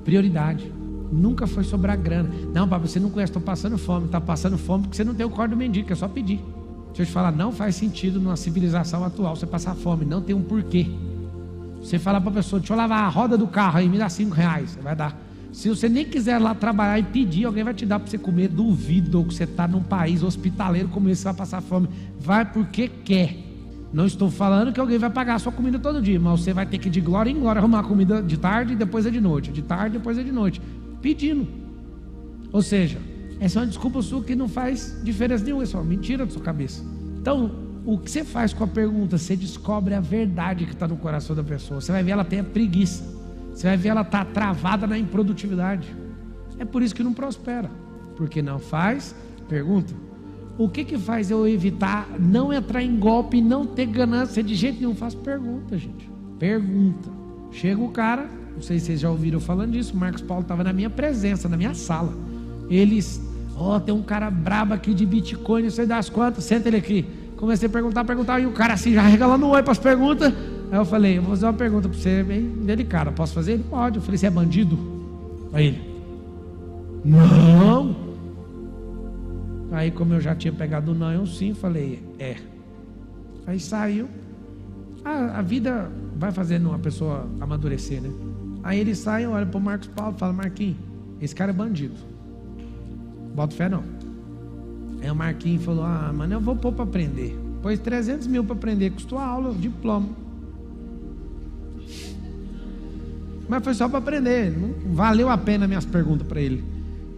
Prioridade. Nunca foi sobrar grana. Não, papai, você não conhece, estou passando fome. Está passando fome porque você não tem o código do mendigo, é só pedir. Deixa eu te falar, não faz sentido numa civilização atual você passar fome, não tem um porquê. Você fala para a pessoa, deixa eu lavar a roda do carro aí, me dá 5 reais, você vai dar. Se você nem quiser lá trabalhar e pedir, alguém vai te dar para você comer. Duvido que você está num país hospitaleiro como esse, você vai passar fome. Vai porque quer. Não estou falando que alguém vai pagar a sua comida todo dia, mas você vai ter que de glória em glória arrumar a comida de tarde e depois é de noite, de tarde e depois é de noite, pedindo. Ou seja, essa é uma desculpa sua que não faz diferença nenhuma, é só mentira da sua cabeça. Então, o que você faz com a pergunta? Você descobre a verdade que está no coração da pessoa. Você vai ver ela tem a preguiça. Você vai ver ela está travada na improdutividade. É por isso que não prospera. Porque não faz pergunta. O que faz eu evitar não entrar em golpe, não ter ganância de jeito nenhum? Faz pergunta, gente. Pergunta. Chega o cara, não sei se vocês já ouviram falando disso, o Marcos Paulo estava na minha presença, na minha sala. Eles, tem um cara brabo aqui de Bitcoin, não sei das quantas, senta ele aqui. Comecei a perguntar, e o cara assim, já regalando o oi para as perguntas. Aí eu falei, eu vou fazer uma pergunta para você, bem delicada, posso fazer? Ele pode. Eu falei, você é bandido? Aí ele, não. Aí como eu já tinha pegado o não, eu sim, falei, é. Aí saiu. A vida vai fazendo uma pessoa amadurecer, né? Aí ele sai, olha para o Marcos Paulo e fala, Marquinhos, esse cara é bandido. Bota fé não. Aí o Marquinhos falou, mano, eu vou pôr para aprender. Pôs 300 mil para aprender, custou a aula, diploma. Mas foi só para aprender, não valeu a pena minhas perguntas para ele.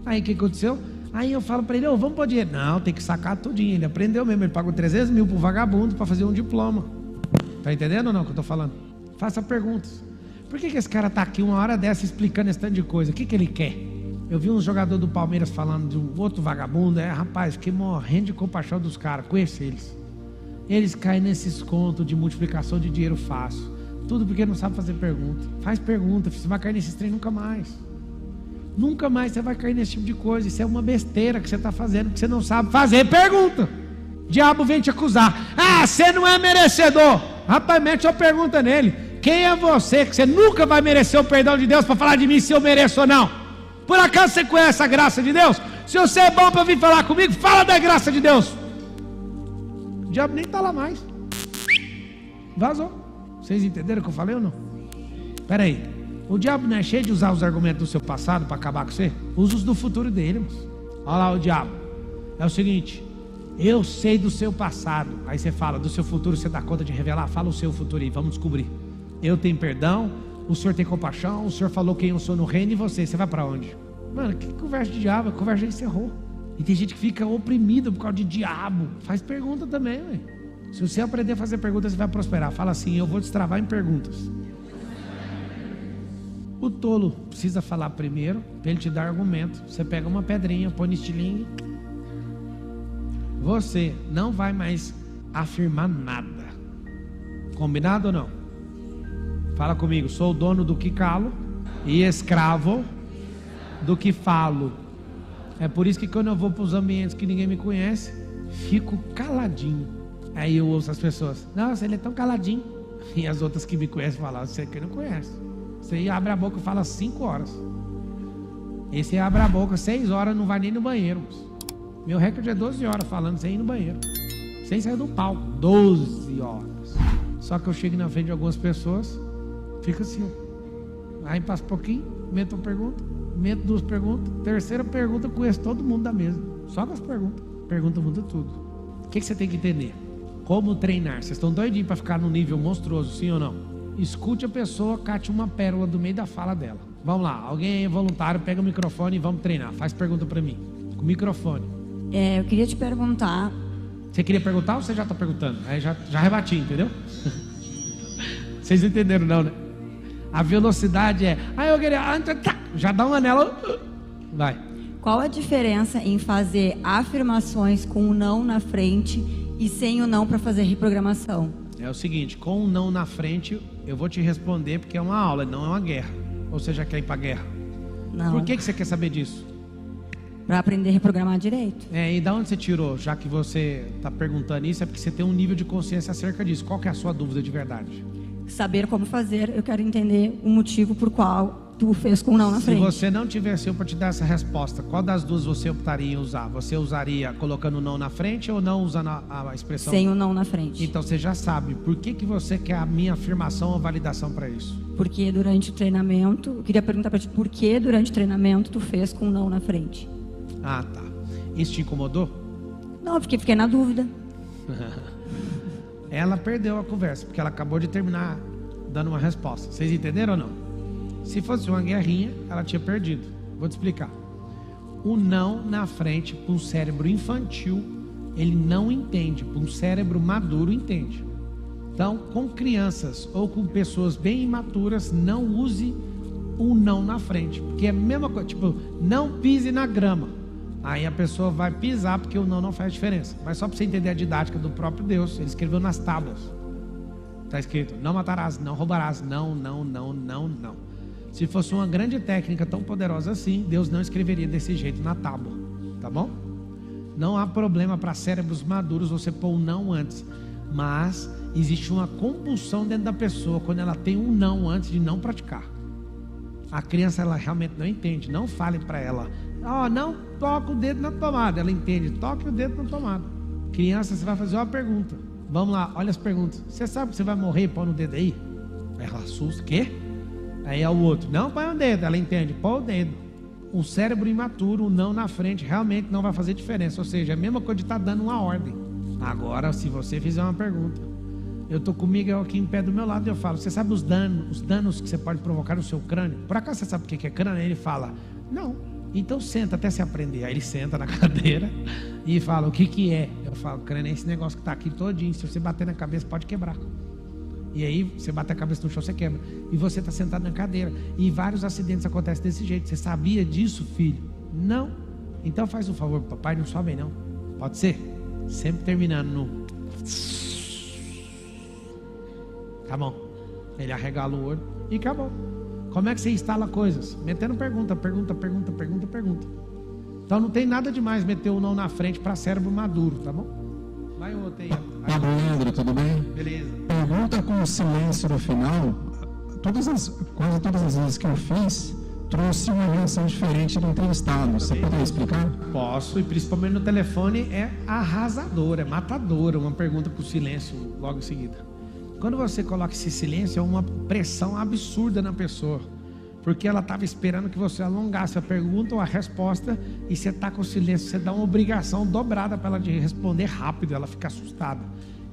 Aí o que aconteceu? Aí eu falo para ele, vamos pôr dinheiro. Não, tem que sacar tudinho. Ele aprendeu mesmo, ele pagou 300 mil pro vagabundo para fazer um diploma. Tá entendendo ou não o que eu tô falando? Faça perguntas. Por que esse cara tá aqui uma hora dessa explicando esse tanto de coisa? O que ele quer? Eu vi um jogador do Palmeiras falando de um outro vagabundo. Rapaz, fiquei morrendo de compaixão dos caras. Conheço eles. Eles caem nesses contos de multiplicação de dinheiro fácil. Tudo porque não sabe fazer pergunta. Faz pergunta, você vai cair nesses trem nunca mais. Nunca mais você vai cair nesse tipo de coisa. Isso é uma besteira que você está fazendo, porque você não sabe fazer pergunta. O diabo vem te acusar. Você não é merecedor. Rapaz, mete uma pergunta nele. Quem é você que você nunca vai merecer o perdão de Deus para falar de mim se eu mereço ou não? Por acaso você conhece a graça de Deus? Se você é bom para vir falar comigo, fala da graça de Deus. O diabo nem está lá mais. Vazou. Vocês entenderam o que eu falei ou não? Espera aí. O diabo não é cheio de usar os argumentos do seu passado para acabar com você? Usa os do futuro dele, moço. Olha lá o diabo. É o seguinte, eu sei do seu passado. Aí você fala, do seu futuro você dá conta de revelar? Fala o seu futuro aí, vamos descobrir. Eu tenho perdão, o senhor tem compaixão, o senhor falou quem eu sou no reino e você vai para onde? Mano, que conversa de diabo? A conversa já encerrou. E tem gente que fica oprimido por causa de diabo. Faz pergunta também, ué. Se você aprender a fazer perguntas, você vai prosperar. Fala assim, eu vou destravar em perguntas. O tolo precisa falar primeiro, para ele te dar argumento. Você pega uma pedrinha, põe no estilingue. Você não vai mais afirmar nada. Combinado ou não? Fala comigo, sou o dono do que calo e escravo do que falo. É por isso que quando eu vou para os ambientes que ninguém me conhece, fico caladinho. Aí eu ouço as pessoas, nossa, ele é tão caladinho. E as outras que me conhecem falam, você que não conhece. Você abre a boca e fala 5 horas. Esse abre a boca 6 horas, não vai nem no banheiro. Meu recorde é 12 horas falando sem ir no banheiro. Sem sair do palco. 12 horas. Só que eu chego na frente de algumas pessoas, fica assim. Aí passa um pouquinho, meto uma pergunta, meto 2 perguntas. Terceira pergunta, conheço todo mundo da mesa. Só com as perguntas. Pergunta muda tudo. O que você tem que entender? Como treinar? Vocês estão doidinhos para ficar num nível monstruoso, sim ou não? Escute a pessoa, cate uma pérola do meio da fala dela. Vamos lá, alguém é voluntário, pega o microfone e vamos treinar. Faz pergunta para mim. Com o microfone. Eu queria te perguntar. Você queria perguntar ou você já está perguntando? Aí já rebati, entendeu? Vocês entenderam não, né? A velocidade é... eu queria... Já dá um anelo. Vai. Qual a diferença em fazer afirmações com o não na frente e sem o não para fazer reprogramação? É o seguinte, com o não na frente, eu vou te responder porque é uma aula, não é uma guerra. Ou você já quer ir para a guerra? Não. Por que você quer saber disso? Para aprender a reprogramar direito. E da onde você tirou? Já que você está perguntando isso, é porque você tem um nível de consciência acerca disso. Qual que é a sua dúvida de verdade? Saber como fazer, eu quero entender o motivo por qual tu fez com o não na frente. Se você não tivesse eu para te dar essa resposta, qual das duas você optaria em usar? Você usaria colocando o não na frente ou não usando a expressão? Sem o não na frente. Então você já sabe. Por que você quer a minha afirmação ou validação para isso? Porque durante o treinamento, eu queria perguntar para ti, por que durante o treinamento tu fez com o não na frente? Ah, tá. Isso te incomodou? Não, porque fiquei na dúvida. Ela perdeu a conversa, porque ela acabou de terminar dando uma resposta. Vocês entenderam ou não? Se fosse uma guerrinha, ela tinha perdido. Vou te explicar. O não na frente, para um cérebro infantil, ele não entende. Para um cérebro maduro, entende. Então, com crianças ou com pessoas bem imaturas, não use o não na frente. Porque é a mesma coisa, tipo, não pise na grama. Aí a pessoa vai pisar porque o não faz diferença. Mas só para você entender a didática do próprio Deus, ele escreveu nas tábuas. Está escrito, não matarás, não roubarás, não. Se fosse uma grande técnica tão poderosa assim, Deus não escreveria desse jeito na tábua, tá bom? Não há problema para cérebros maduros você pôr um não antes, mas existe uma compulsão dentro da pessoa quando ela tem um não antes de não praticar. A criança, ela realmente não entende. Não fale para ela, não toca o dedo na tomada. Ela entende, toque o dedo na tomada. Criança, você vai fazer uma pergunta. Vamos lá, olha as perguntas. Você sabe que você vai morrer e põe no dedo aí? Aí ela assusta, o quê? Aí é o outro, não põe o dedo. Ela entende, põe o dedo. Um cérebro imaturo, um não na frente, realmente não vai fazer diferença. Ou seja, é a mesma coisa de estar dando uma ordem. Agora, se você fizer uma pergunta, eu estou com o Miguel aqui em pé do meu lado e eu falo, você sabe os danos que você pode provocar no seu crânio? Por acaso você sabe o que é crânio? Aí ele fala, não. Então senta até se aprender. Aí ele senta na cadeira e fala, o que é? Eu falo, crânio é esse negócio que está aqui todinho. Se você bater na cabeça, pode quebrar. E aí você bate a cabeça no chão, você quebra. E você está sentado na cadeira. E vários acidentes acontecem desse jeito. Você sabia disso, filho? Não. Então faz um favor, papai, não sobe não. Pode ser? Sempre terminando no... Tá bom. Ele arregala o olho e acabou. Como é que você instala coisas? Metendo pergunta. Então não tem nada demais meter o não na frente para cérebro maduro, tá bom? Vai o outro aí. Pablo Leandro, tudo bem? Beleza. Pergunta com o silêncio no final. Quase todas as vezes que eu fiz, trouxe uma reação diferente do entrevistado. Você poderia explicar? Posso, e principalmente no telefone é arrasadora, é matadora. Uma pergunta com silêncio logo em seguida. Quando você coloca esse silêncio, é uma pressão absurda na pessoa. Porque ela estava esperando que você alongasse a pergunta ou a resposta, e você está com silêncio, você dá uma obrigação dobrada para ela de responder rápido, ela fica assustada.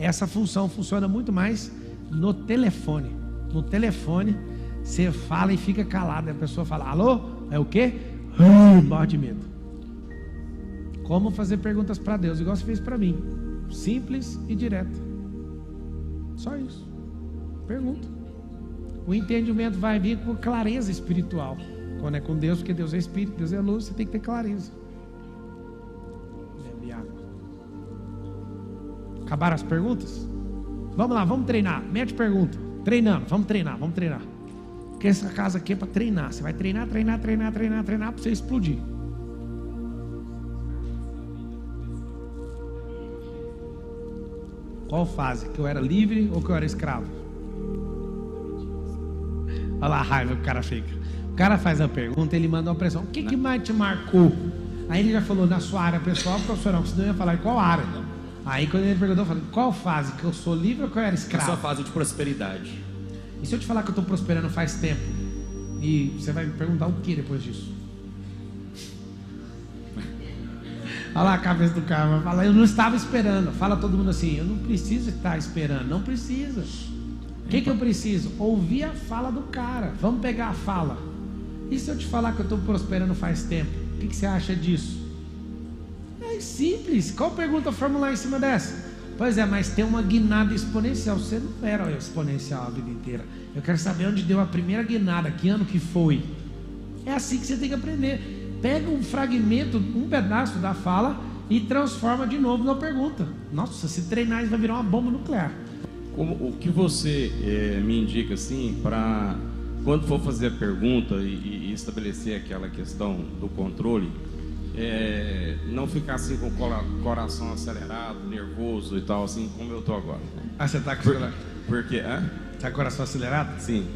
Essa função funciona muito mais no telefone. No telefone, você fala e fica calado, e a pessoa fala, alô? É o quê? Morre de medo. Como fazer perguntas para Deus, igual você fez para mim. Simples e direto. Só isso. Pergunta. O entendimento vai vir com clareza espiritual. Quando é com Deus, porque Deus é Espírito, Deus é luz, você tem que ter clareza. Bebe água. Acabaram as perguntas? Vamos lá, vamos treinar. Mete pergunta. Treinando, vamos treinar. Porque essa casa aqui é para treinar. Você vai treinar para você explodir. Qual fase? Que eu era livre ou que eu era escravo? Olha lá a raiva que o cara fica. O cara faz a pergunta, ele manda uma pressão. O que mais te marcou? Aí ele já falou na sua área pessoal, profissional, senão eu ia falar em qual área. Aí quando ele perguntou, eu falei, qual fase? Que eu sou livre ou que eu era escravo? A sua fase de prosperidade. E se eu te falar que eu estou prosperando faz tempo? E você vai me perguntar o que depois disso? Olha lá a cabeça do cara, vai falar, eu não estava esperando. Fala todo mundo assim, eu não preciso estar esperando. Não precisa. O que eu preciso? Ouvir a fala do cara. Vamos pegar a fala. E se eu te falar que eu estou prosperando faz tempo? O que você acha disso? É simples. Qual pergunta formular em cima dessa? Pois é, mas tem uma guinada exponencial. Você não era exponencial a vida inteira. Eu quero saber onde deu a primeira guinada, que ano que foi. É assim que você tem que aprender. Pega um fragmento, um pedaço da fala e transforma de novo na pergunta. Nossa, se treinar isso vai virar uma bomba nuclear. O que você me indica assim, para quando for fazer a pergunta e estabelecer aquela questão do controle, não ficar assim com o coração acelerado, nervoso e tal, assim como eu tô agora. Ah, você tá com Porque, tá com o coração acelerado? Sim.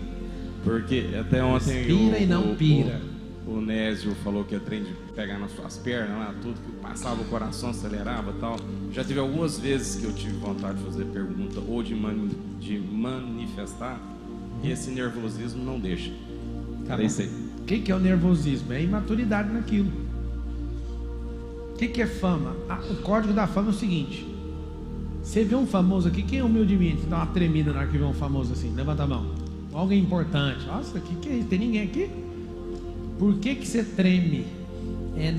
Porque até ontem Respira e não pira. O Nésio falou que é trem de pegar nas suas pernas lá, tudo que passava o coração, acelerava e tal. Já teve algumas vezes que eu tive vontade de fazer pergunta ou de manifestar, e esse nervosismo não deixa. Tá, é isso aí. O que é o nervosismo? É imaturidade naquilo. O que é fama? O código da fama é o seguinte: você vê um famoso aqui, quem é humildemente dá uma tremida na hora que vê um famoso assim? Levanta a mão. Alguém importante. Nossa, que é isso? Tem ninguém aqui? Por que você treme?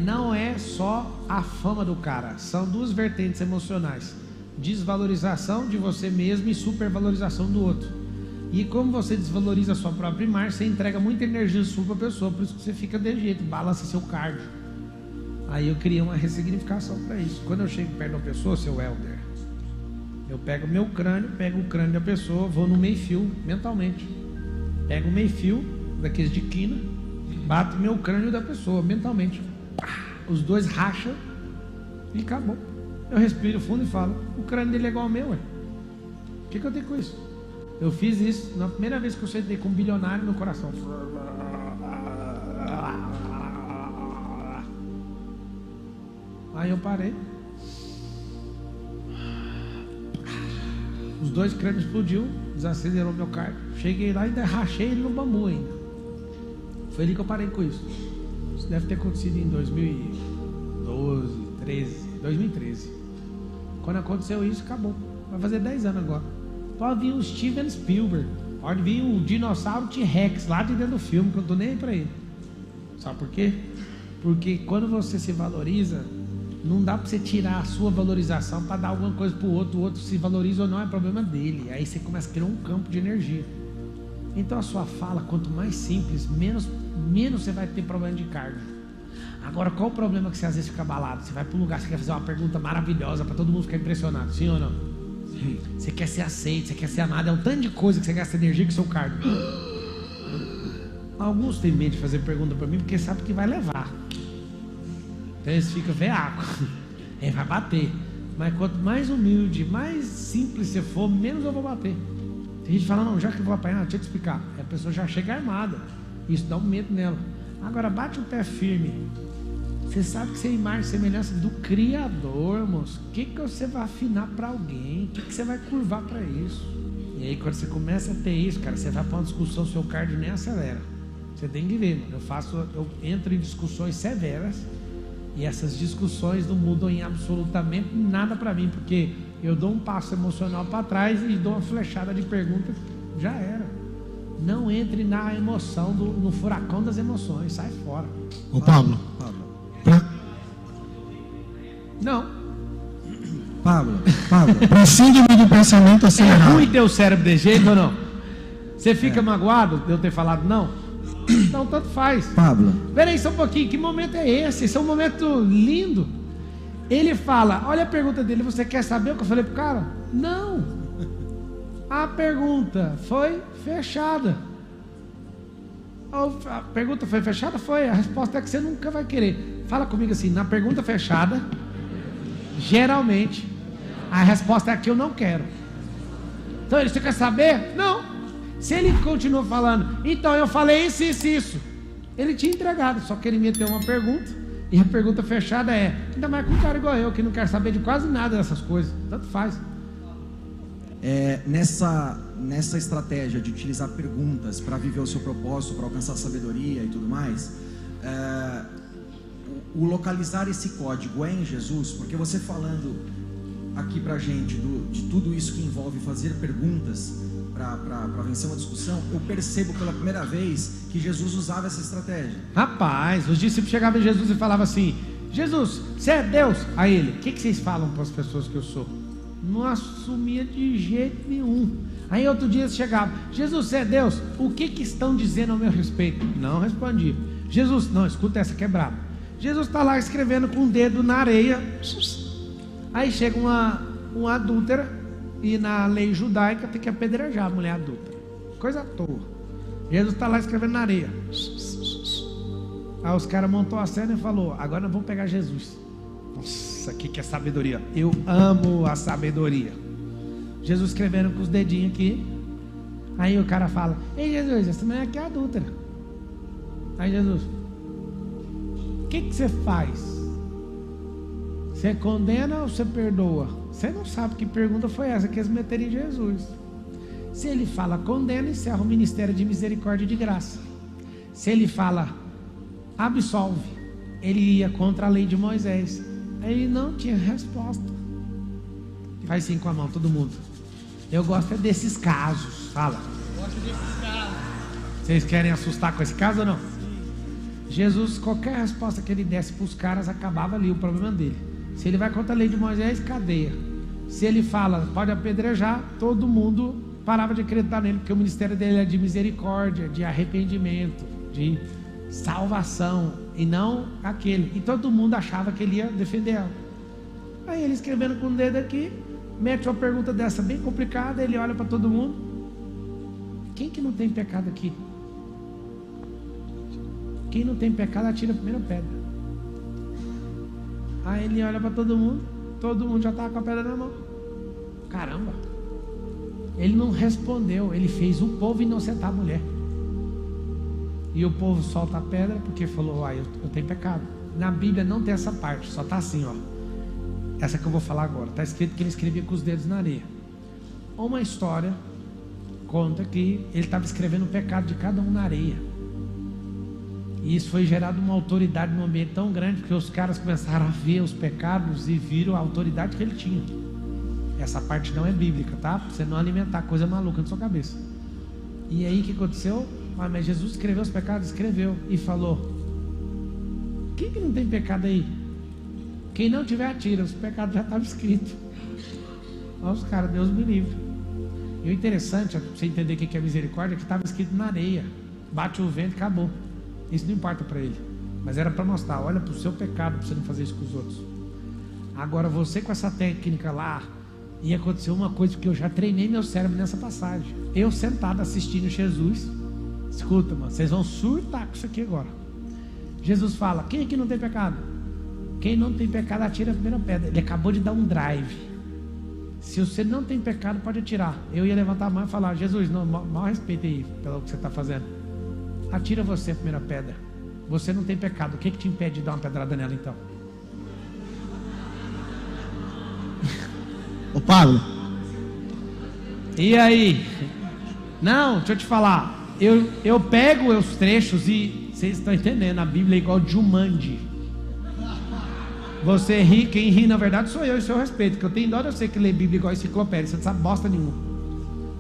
Não é só a fama do cara. São duas vertentes emocionais: desvalorização de você mesmo e supervalorização do outro. E como você desvaloriza a sua própria imagem, você entrega muita energia sua para a pessoa. Por isso que você fica de jeito, balança seu cardio. Aí eu criei uma ressignificação para isso. Quando eu chego perto da pessoa, seu Helder, eu pego o meu crânio, pego o crânio da pessoa, vou no meio-fio mentalmente. Pego o meio-fio daqueles de quina, bato o meu crânio da pessoa mentalmente. Os dois racham e acabou. Eu respiro fundo e falo, o crânio dele é igual ao meu, ué. O que eu tenho com isso? Eu fiz isso na primeira vez que eu sentei com um bilionário no coração. Aí eu parei. Os dois crânios explodiu, desacelerou meu cardio. Cheguei lá e ainda rachei ele no bambu ainda. Foi ali que eu parei com isso. Isso deve ter acontecido em 2013. Quando aconteceu isso, acabou. Vai fazer 10 anos agora. Pode vir o Steven Spielberg, pode vir o dinossauro T-Rex lá de dentro do filme, que eu não tô nem aí pra ele. Sabe por quê? Porque quando você se valoriza, não dá pra você tirar a sua valorização para dar alguma coisa pro outro. O outro se valoriza ou não é problema dele. Aí você começa a criar um campo de energia. Então a sua fala, quanto mais simples, menos você vai ter problema de cardio. Agora, qual o problema que você às vezes fica abalado? Você vai para um lugar, você quer fazer uma pergunta maravilhosa para todo mundo ficar impressionado, sim ou não? Sim. Você quer ser aceito, você quer ser amado, é um tanto de coisa que você gasta energia com o seu cardio. Alguns têm medo de fazer pergunta para mim porque sabem que vai levar. Então eles ficam veaco. Aí vai bater. Mas quanto mais humilde, mais simples você for, menos eu vou bater. Tem gente que fala, não, já que eu vou apanhar, deixa eu te explicar. A pessoa já chega armada. Isso dá um medo nela. Agora bate o pé firme. Você sabe que você é imagem e semelhança do Criador, moço. O que você vai afinar para alguém? O que você vai curvar para isso? E aí quando você começa a ter isso, cara, você vai para uma discussão, seu cardio nem acelera. Você tem que ver, mano. Eu entro em discussões severas e essas discussões não mudam em absolutamente nada para mim, porque eu dou um passo emocional para trás e dou uma flechada de perguntas, já era. Não entre na emoção, no furacão das emoções, sai fora. Ô Pablo. Não. Pablo, prescinde-me do pensamento acelerado. É ruim ter o cérebro de jeito ou não? Você fica magoado de eu ter falado não? Então tanto faz. Pablo. Peraí só um pouquinho, que momento é esse? Esse é um momento lindo. Ele fala, olha a pergunta dele, você quer saber o que eu falei pro cara? Não. A pergunta foi fechada. A pergunta foi fechada? Foi. A resposta é que você nunca vai querer. Fala comigo assim, na pergunta fechada, geralmente, a resposta é que eu não quero. Então ele, você quer saber? Não. Se ele continua falando, então eu falei isso, isso, isso. Ele tinha entregado, só que ele meteu uma pergunta, e a pergunta fechada é: ainda mais com um cara igual eu, que não quer saber de quase nada dessas coisas, tanto faz. Nessa estratégia de utilizar perguntas para viver o seu propósito, para alcançar sabedoria e tudo mais, o localizar esse código é em Jesus, porque você falando aqui pra gente de tudo isso que envolve fazer perguntas para vencer uma discussão, eu percebo pela primeira vez que Jesus usava essa estratégia. Rapaz, os discípulos chegavam em Jesus e falavam assim: Jesus, você é Deus? A ele: o que vocês falam para as pessoas que eu sou? Não assumia de jeito nenhum. Aí outro dia chegava: Jesus, você é Deus? O que estão dizendo ao meu respeito? Não respondia. Jesus, não, escuta essa quebrada. Jesus está lá escrevendo com o dedo na areia. Aí chega uma adúltera, e na lei judaica tem que apedrejar a mulher adúltera. Coisa à toa. Jesus está lá escrevendo na areia. Aí os caras montou a cena e falou: agora nós vamos pegar Jesus. Nossa, que é sabedoria. Eu amo a sabedoria. Jesus escrevendo com os dedinhos aqui. Aí o cara fala: ei Jesus, essa mulher aqui é adúltera. Aí Jesus: o que você faz? Você condena ou você perdoa? Você não sabe que pergunta foi essa que eles meteram em Jesus. Se ele fala condena, encerra o ministério de misericórdia e de graça. Se ele fala absolve, ele ia contra a lei de Moisés. Aí ele não tinha resposta. Faz sim com a mão, todo mundo. Eu gosto é desses casos. Fala. Eu gosto desses casos. Vocês querem assustar com esse caso ou não? Jesus, qualquer resposta que ele desse para os caras, acabava ali o problema dele. Se ele vai contra a lei de Moisés, cadeia. Se ele fala pode apedrejar, todo mundo parava de acreditar nele, porque o ministério dele é de misericórdia, de arrependimento, de salvação, e não aquele. E todo mundo achava que ele ia defender ela. Aí ele escrevendo com o dedo aqui, mete uma pergunta dessa bem complicada, ele olha para todo mundo: quem que não tem pecado aqui? Quem não tem pecado atira a primeira pedra. Aí ele olha para todo mundo já estava com a pedra na mão. Caramba! Ele não respondeu, ele fez o povo inocentar a mulher. E o povo solta a pedra porque falou: eu tenho pecado. Na Bíblia não tem essa parte, só está assim, ó. Essa que eu vou falar agora. Está escrito que ele escrevia com os dedos na areia. Uma história conta que ele estava escrevendo o pecado de cada um na areia. E isso foi gerado uma autoridade num ambiente tão grande, porque os caras começaram a ver os pecados e viram a autoridade que ele tinha. Essa parte não é bíblica, tá? Pra você não alimentar coisa maluca na sua cabeça. E aí o que aconteceu? Mas Jesus escreveu os pecados? Escreveu. E falou: quem que não tem pecado aí? Quem não tiver, atira. Os pecados já estavam escritos. Olha os caras, Deus me livre. E o interessante, pra você entender o que é misericórdia, é que estava escrito na areia. Bate o vento e acabou. Isso não importa para ele, mas era para mostrar: olha para o seu pecado, para você não fazer isso com os outros. Agora você com essa técnica lá, ia acontecer uma coisa, porque eu já treinei meu cérebro nessa passagem. Eu sentado assistindo Jesus. Escuta, mano, vocês vão surtar com isso aqui agora. Jesus fala: quem aqui não tem pecado? Quem não tem pecado atira a primeira pedra. Ele acabou de dar um drive. Se você não tem pecado, pode atirar. Eu ia levantar a mão e falar: Jesus, não, mal respeito aí pelo que você está fazendo. Atira você a primeira pedra. Você não tem pecado. O que te impede de dar uma pedrada nela então? Ô Pablo. E aí? Não, deixa eu te falar. Eu pego os trechos e vocês estão entendendo. A Bíblia é igual Jumanji. Você ri, quem ri na verdade sou eu, e seu respeito. Que eu tenho dó de você que lê Bíblia igual enciclopédia. Você não sabe bosta nenhuma.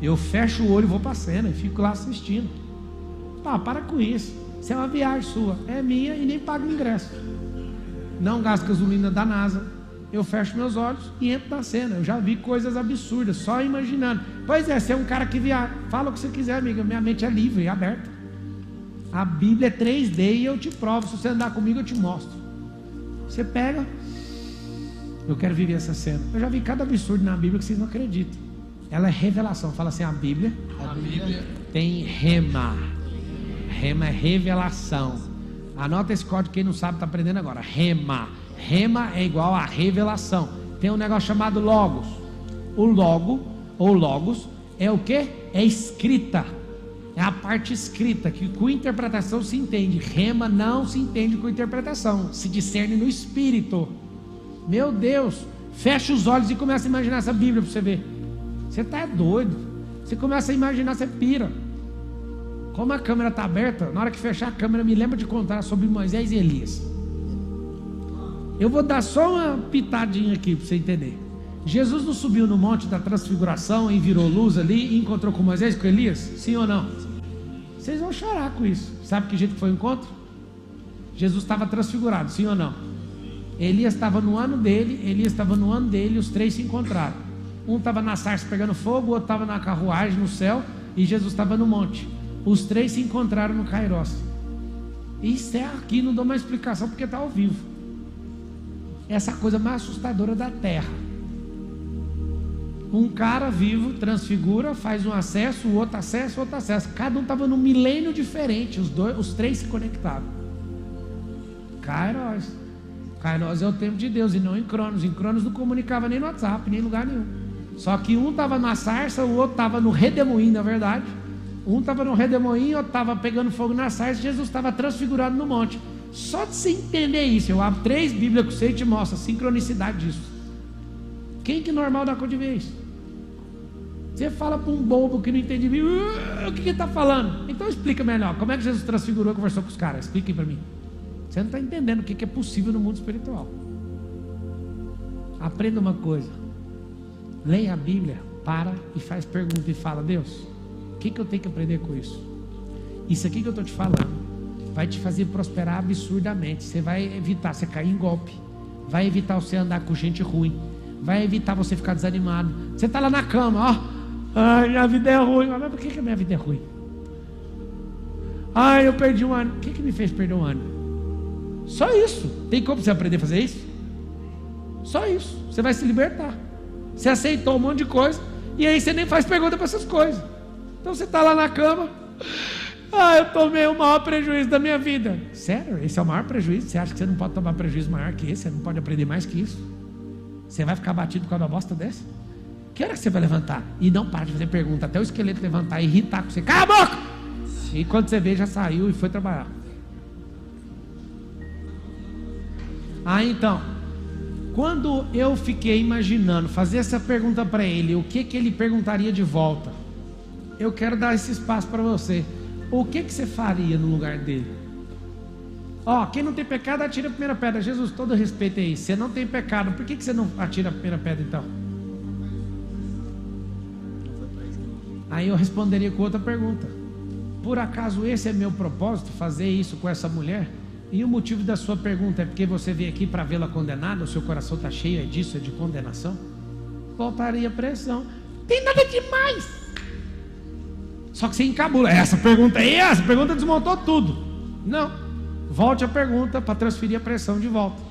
Eu fecho o olho e vou pra cena e fico lá assistindo. Para com isso. Isso é uma viagem sua. É minha e nem pago o ingresso. Não gasto gasolina da NASA. Eu fecho meus olhos e entro na cena. Eu já vi coisas absurdas, só imaginando. Pois é, você é um cara que viaja. Fala o que você quiser, amiga. Minha mente é livre, é aberta. A Bíblia é 3D e eu te provo. Se você andar comigo, eu te mostro. Você pega. Eu quero viver essa cena. Eu já vi cada absurdo na Bíblia que vocês não acreditam. Ela é revelação. Fala assim: a Bíblia tem rema. Rema é revelação. Anota esse código, quem não sabe está aprendendo agora. Rema. Rema é igual a revelação. Tem um negócio chamado logos. O logo ou logos é o que? É escrita. É a parte escrita, que com interpretação se entende. Rema não se entende com interpretação, se discerne no espírito. Meu Deus, fecha os olhos e começa a imaginar essa Bíblia para você ver. Você está doido. Você começa a imaginar, você pira. Como a câmera está aberta, na hora que fechar a câmera, me lembra de contar sobre Moisés e Elias. Eu vou dar só uma pitadinha aqui para você entender. Jesus não subiu no monte da transfiguração e virou luz ali e encontrou com Moisés e com Elias? Sim ou não? Vocês vão chorar com isso. Sabe que jeito que foi o encontro? Jesus estava transfigurado, sim ou não? Elias estava no ano dele, Elias estava no ano dele, os três se encontraram. Um estava na sarça pegando fogo, o outro estava na carruagem no céu e Jesus estava no monte. Os três se encontraram no Kairos. Isso é aqui, não dou uma explicação porque está ao vivo. Essa coisa mais assustadora da terra. Um cara vivo transfigura, faz um acesso, o outro acesso, o outro acesso. Cada um estava num milênio diferente, os três se conectaram. Kairos. Kairos é o tempo de Deus e não em Cronos. Em Cronos não comunicava nem no WhatsApp, nem em lugar nenhum. Só que um estava na sarça, o outro estava no redemoinho, na verdade. Um estava no redemoinho, outro estava pegando fogo na sarça, Jesus estava transfigurado no monte. Só de você entender isso, eu abro 3 Bíblias com você e te mostro a sincronicidade disso. Quem que normal dá conta de ver isso? Você fala para um bobo que não entende o que ele está falando. Então explica melhor, como é que Jesus transfigurou e conversou com os caras? Explique para mim. Você não está entendendo o que é possível no mundo espiritual. Aprenda uma coisa. Leia a Bíblia, para e faz pergunta e fala: Deus, o que eu tenho que aprender com isso? Isso aqui que eu estou te falando vai te fazer prosperar absurdamente. Você vai evitar você cair em golpe, vai evitar você andar com gente ruim, vai evitar você ficar desanimado. Você está lá na cama, ó, ai, minha vida é ruim. Mas por que a minha vida é ruim? Ai, eu perdi um ano. O que me fez perder um ano? Só isso. Tem como você aprender a fazer isso? Só isso. Você vai se libertar. Você aceitou um monte de coisa e aí você nem faz pergunta para essas coisas. Então você está lá na cama. Ah, eu tomei o maior prejuízo da minha vida. Sério? Esse é o maior prejuízo? Você acha que você não pode tomar prejuízo maior que esse? Você não pode aprender mais que isso? Você vai ficar batido por causa de uma bosta dessa? Que hora que você vai levantar? E não para de fazer pergunta até o esqueleto levantar e irritar com você. Cala a boca! E quando você vê, já saiu e foi trabalhar. Então, quando eu fiquei imaginando fazer essa pergunta para ele, o que ele perguntaria de volta? Eu quero dar esse espaço para você. O que você faria no lugar dele? Quem não tem pecado atira a primeira pedra. Jesus, todo respeito aí, você não tem pecado, por que você não atira a primeira pedra então? Aí eu responderia com outra pergunta: por acaso esse é meu propósito, fazer isso com essa mulher? E o motivo da sua pergunta é porque você veio aqui para vê-la condenada? O seu coração está cheio disso, é de condenação? Voltaria a pressão. Tem nada demais. Só que você encabula. Essa pergunta desmontou tudo. Não. Volte a pergunta para transferir a pressão de volta.